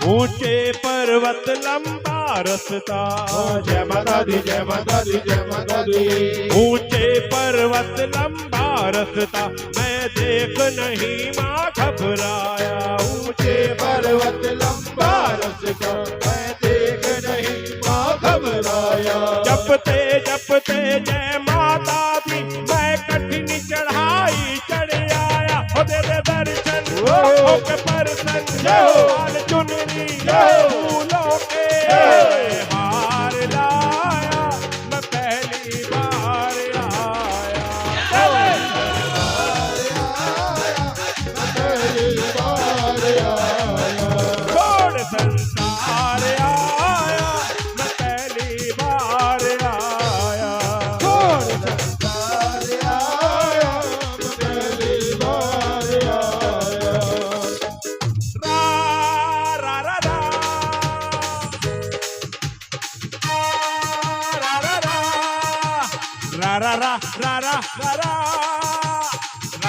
ऊंचे पर्वत लंबा रास्ता, जय माता दी जय माता दी जय माता दी। ऊंचे पर्वत लंबा रास्ता, मैं देख नहीं माँ घबराया, ऊंचे पर्वत लंबा रास्ता, मैं देख नहीं माँ घबराया। जपते जपते जय माता दी, मैं कठिन चढ़ाई चढ़ आया, हो दे दे दर्शन हो के परसन, लाल चुनरी फूलों के हार लाया, मैं पहली बार आया, छोड़ संसार आया, मैं पहली बार आया, छोड़ संसार आया, मैं पहली बार आया। रा रा रा रा रा रा रा रा रा रा रा रा रा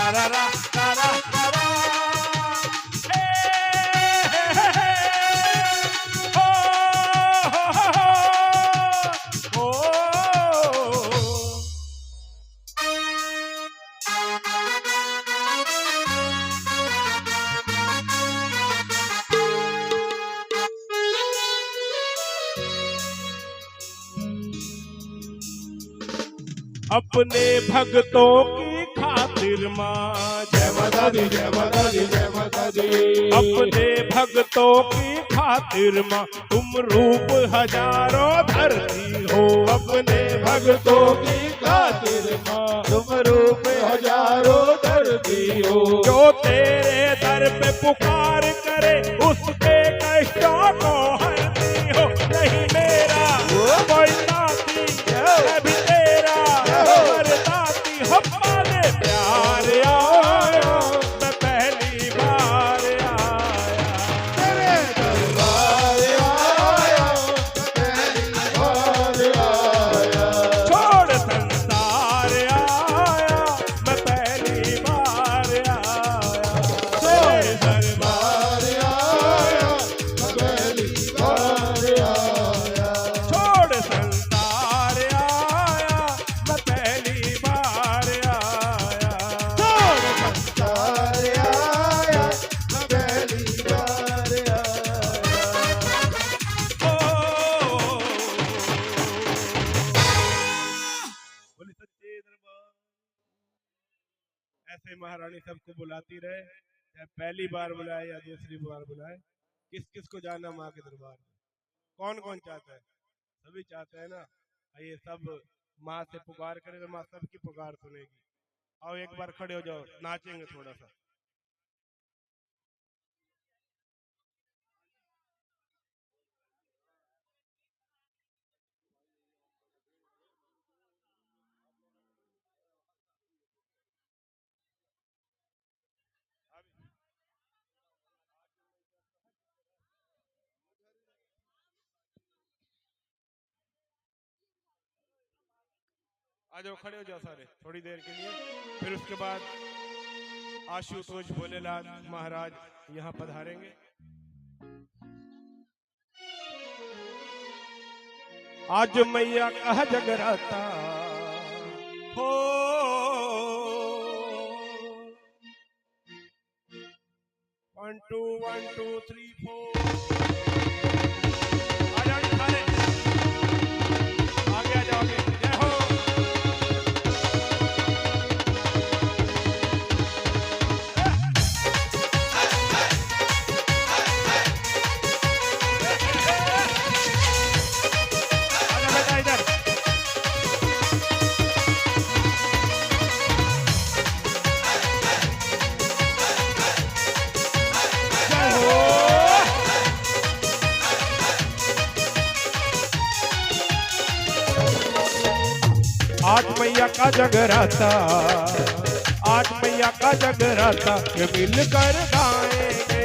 रा रा रा रा रा हे हे हे हो हो हो। अपने भक्तों की खातिर माँ, जय माता दी जय माता दी जय माता दी। अपने भक्तों की खातिर माँ, तुम रूप हजारों धरती हो, अपने भक्तों की खातिर माँ, तुम रूप हजारों धरती हो। जो तेरे दर पे पुकार करे, उसके कष्टों को हरती हो, नहीं मेरा कोई साथी मैं भी तेरा वरदाती हो, पाले प्यार आया, मैं पहली बार आया, तेरे दरबार आया, मैं पहली बार आया। छोड़ संसार आया, मैं पहली बार आया, तेरे दरबार आया, मैं पहली बार आया। छोड़ संसार आया, मैं पहली बार आया, छोड़ संसार आया, मैं पहली बार आया। बोले सच्चे दरबार। ऐसे महारानी सबको बुलाती रहे, चाहे पहली बार बुलाए या दूसरी बार बुलाए, किस किस को जाना माँ के दरबार में, कौन कौन चाहता है, सभी चाहते हैं ना। ये सब माँ से पुकार करे तो माँ सबकी पुकार सुनेगी। आओ एक बार खड़े हो जाओ, नाचेंगे थोड़ा सा। आ जाओ, खड़े हो जाओ सारे थोड़ी देर के लिए, फिर उसके बाद आशुतोष भोलेलाल महाराज यहाँ पधारेंगे। आज मैया का जगराता हो, 1 2 1 2 3 4 आ जाओ सारे, आगे आ जाओ आगे। जय हो। आज मैया का जगराता, आज मैया का जगराता ये मिलकर गाएंगे।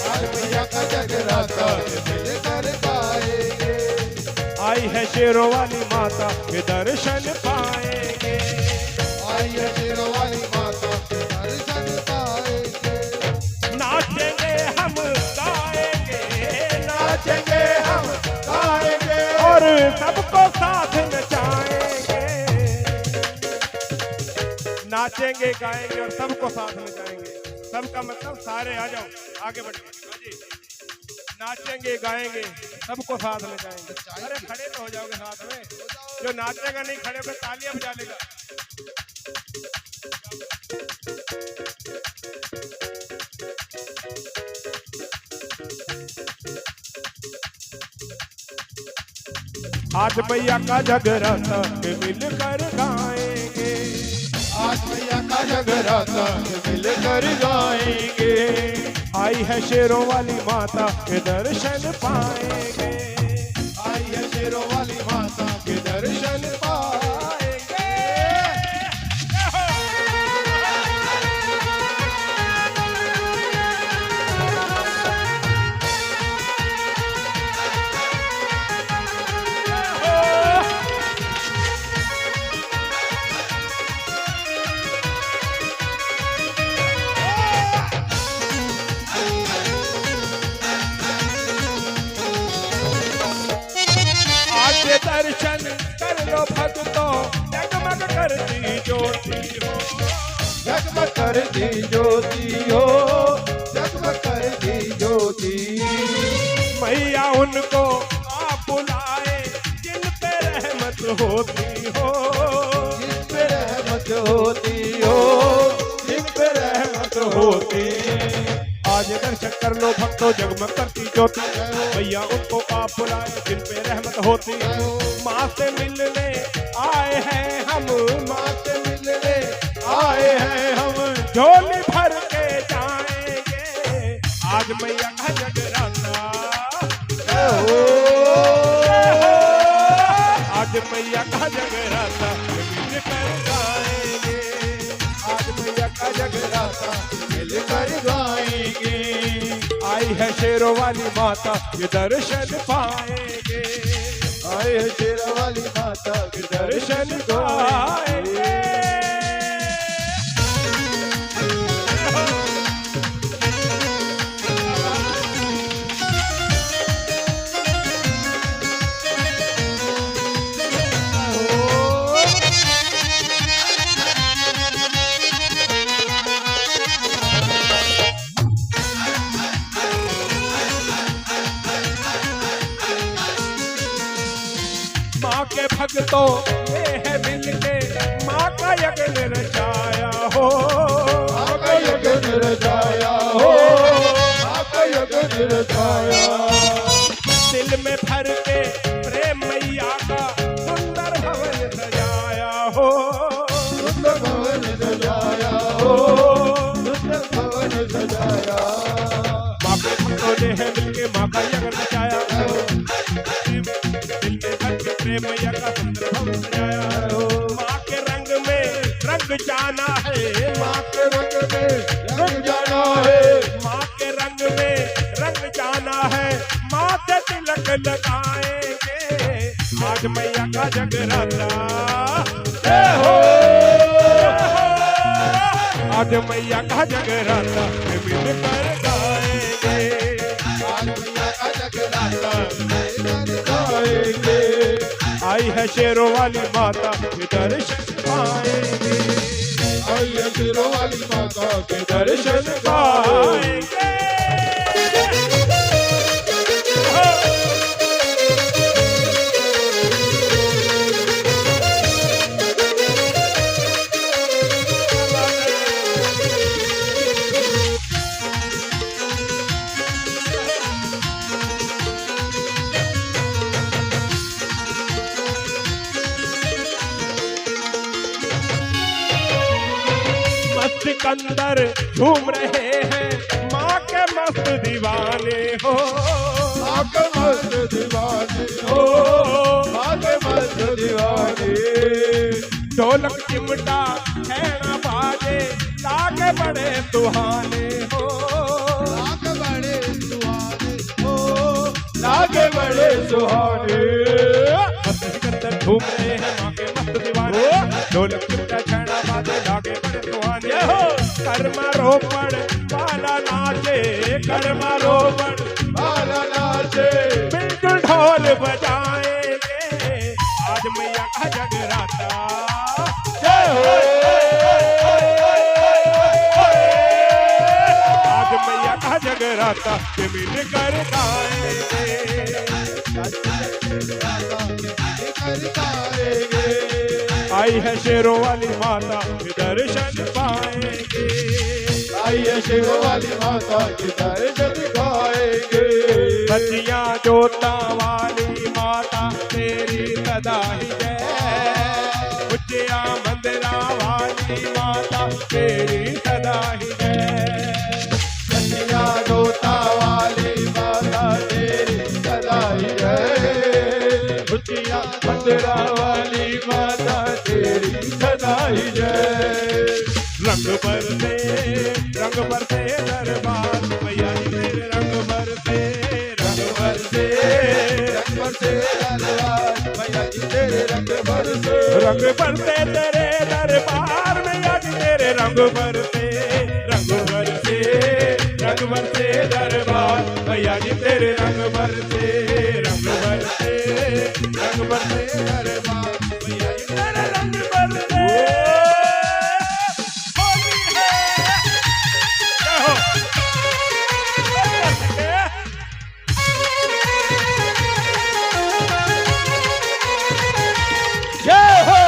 आज मैया का जगराता मिलकर गाएंगे। आई है शेरों वाली माता के दर्शन पाएंगे। आई है शेरों वाली माता के दर्शन पाएंगे। नाचेंगे हम गाएंगे, नाचेंगे हम गाएंगे और सबको साथ नचाएंगे। नाचेंगे गाएंगे और सबको साथ में जाएंगे। सबका मतलब सारे आ जाओ, आगे बढ़िए। नाचेंगे गाएंगे सबको साथ में जाएंगे। अरे खड़े तो हो जाओगे साथ में, जो नाचेगा नहीं खड़े होकर तालियां बजा लेगा। आज मैया का जगराता मिलकर गाएंगे। आज मैया का जगराता मिलकर गाएंगे। आई है शेरों वाली माता के दर्शन पाएंगे। आई है शेरों वाली माता के दर्शन पाएंगे। दर्शन कर लो भक्तों, जगमग करती ज्योति हो। जगमग करती ज्योति हो, जगमग करती ज्योति। मैया उनको आप बुलाए जिन पे रहमत होती हो। जिन पे रहमत होती हो, जिन पे रहमत होती। आज दर्शन कर लो भक्तों, जगमग करती ज्योति। मैया उनको आप बुलाए जिन पे रहमत होती। माँ से मिलने आए हैं हम, माँ से मिलने आए हैं हम, झोली भर के जाएंगे। आज मैया का जगराता हो, आज मैया का जगराता मिलकर गाएंगे। आज मैया का जगराता मिलकर गाएंगे। आई है शेरों वाली माता के दर्शन पाएंगे। आई है शेरों वाली माता के दर्शन पाएंगे। माँ के भक्तों ये है मिलके माँ का यज्ञ रचाया हो। माँ का यज्ञ रचाया हो, माँ का यज्ञ रचाया। दिल में भर के प्रेम मैया का सुंदर भवन सजाया हो। सुंदर भवन सजाया हो, सुंदर भवन सजाया। माँ के भक्तों ने है मिलके माँ का यज्ञ रचाया हो। दिल में भर के प्रेम मैया का सुंदर भवन सजाया हो। माँ के रंग में रंग जाना है, माँ के रंग में रंग जाना है। माँ के रंग में रंग जाना है। माथे तिलक लगाएंगे। आज मैया का जगराता जय हो। आज आज मैया का जगराता मिल कर गाएंगे। आज मैया का जगराता मिलकर गाएंगे। आई है शेरों वाली माता के दर्शन पाएंगे। आई है शेरों वाली माता के दर्शन पाएंगे। सिकंदर झूम रहे हैं माँ के मस्त दीवाने हो। माँ के मस्त दीवाने हो, माँ के मस्त दीवाने। ढोलक चिमटा छेना बाजे लागे बड़े सुहाने हो। लागे बड़े सुहाने हो, लागे बड़े सुहाने। मस्त सिकंदर झूम रहे हैं माँ के मस्त दीवाने। ढोलक चिमटा छेना बाजे लागे बड़े सुहाने हो। कर्मा रोपण वाला नाचे, कर्मा रोपण वाला नाचे। बिल्कुल ढोल बजाएंगे। आज मैया का जगराता जय हो। आज मैया का जगराता मिल कर गाएंगे। आई है शेरों वाली माता के दर्शन पाएंगे। आई है शेरों वाली माता के दर्शन पाएंगे। बतियां जोता वाली माता तेरी सदा ही जय। उच्चिया मंदिरा वाली माता तेरी सदा ही जय। बतिया जोता वाली माता तेरी सदा ही जय। उच्चिया मंदिरा वाली माता तेरी सदा ही जय। रंग बरसे दरबार मैया जी तेरे रंग बरसे, रंग बरसे, रंग बरसे दरबार मैया जी तेरे रंग बरसे। रंग बरसे तेरे दरबार मैया जी तेरे रंग बरसे, रंग बरसे, रंग बरसे दरबार मैया जी तेरे रंग बरसे, रंग बरसे, रंग बरसे दरबार मैया जी तेरे रंग बरसे। होली है जय हो। जय हो।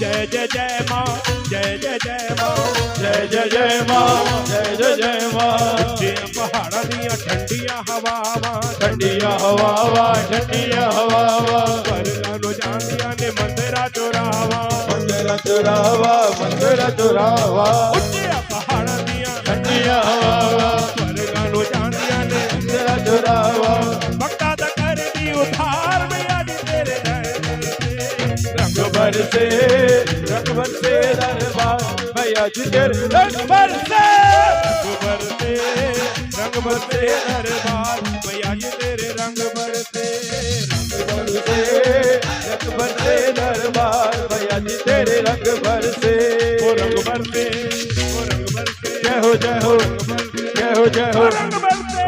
जय जय जय माँ, जय जय जय माँ, जय जय जय माँ, जय जय जय माँ। ਉੱਚੀਆਂ ਪਹਾੜਾਂ ਦੀਆਂ ਠੰਡੀਆਂ ਹਵਾਵਾਂ, ठंडिया हवा ठंडिया हवा। ਵਰਗਾਂ ਨੂੰ ਜਾਂਦੀਆਂ ਨੇ ਮੰਦਿਰਾਂ ਚੋਰਾਵਾਂ। मंदिर चुरावा मंदिर चुरावा। ਉੱਚੀਆਂ ਪਹਾੜਾਂ ਦੀਆਂ ठंडिया हवा ਵਰਗਾਂ ਨੂੰ ਜਾਂਦੀਆਂ ਨੇ मंदिर चुरावा। ਭਗਤਾਂ ਦਾ ਕਰਦੀ ਉਧਾਰ ਮੈया ਜੀ ਤੇਰੇ रंग बरसे रंग बरसे दरबार मैया जी तेरे रंग बरसे। रंग बरसे दरबार मैया जी तेरे रंग बरसे, रंग बरसे दरबार मैया जी तेरे रंग बरसे। ओ रंग बरसे, ओ रंग बरसे, जय हो जय हो जय हो जय हो। रंग बरसे।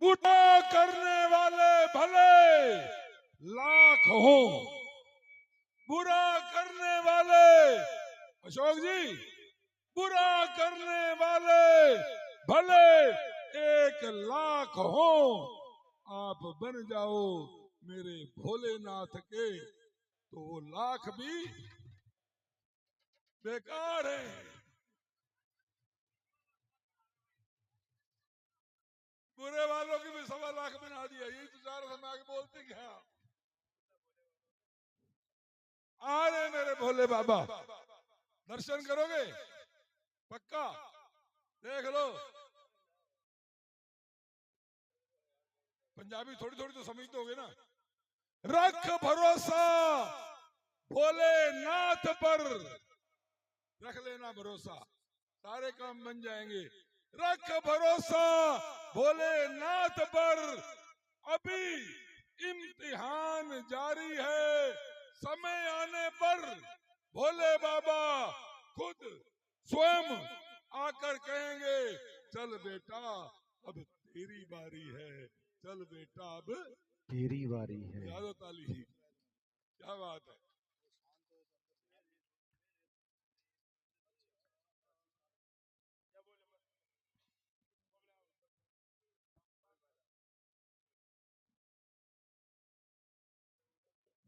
बुरा करने वाले भले लाख हो, बुरा करने वाले, अशोक जी, बुरा करने वाले भले 1,00,000 हो, आप बन जाओ मेरे भोलेनाथ के तो वो लाख भी बेकार है। बुरे वालों की भी 1,00,000 बना दिया, यही तो चार समय आगे बोलते क्या। आ रहे मेरे भोले बाबा, दर्शन करोगे पक्का, देख लो। पंजाबी थोड़ी थोड़ी तो समझते होगे ना। रख भरोसा भोलेनाथ पर, रख लेना भरोसा, सारे काम बन जाएंगे। रख भरोसा भोलेनाथ पर, अभी इम्तिहान जारी है, समय आने पर भोले बाबा खुद स्वयं आकर कहेंगे, चल बेटा अब तेरी बारी है, चल बेटा अब तेरी बारी है। यादो ताली ही, क्या बात है।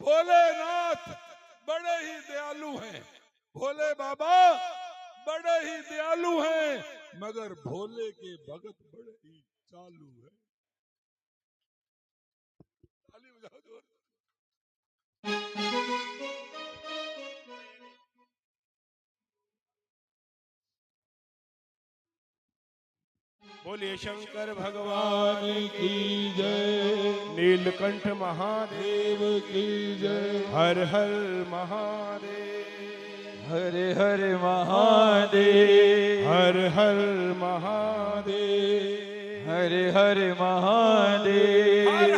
भोलेनाथ बड़े ही दयालु हैं, भोले बाबा बड़े ही दयालु हैं, मगर भोले के भगत बड़े ही चालू हैं। ताली बजाओ जोर। बोलिए शंकर भगवान की जय, नीलकंठ महादेव देव की जय। हर हर महादेव, हरे हरे महादेव, हर हर महादेव, हरे हरे महादेव, हर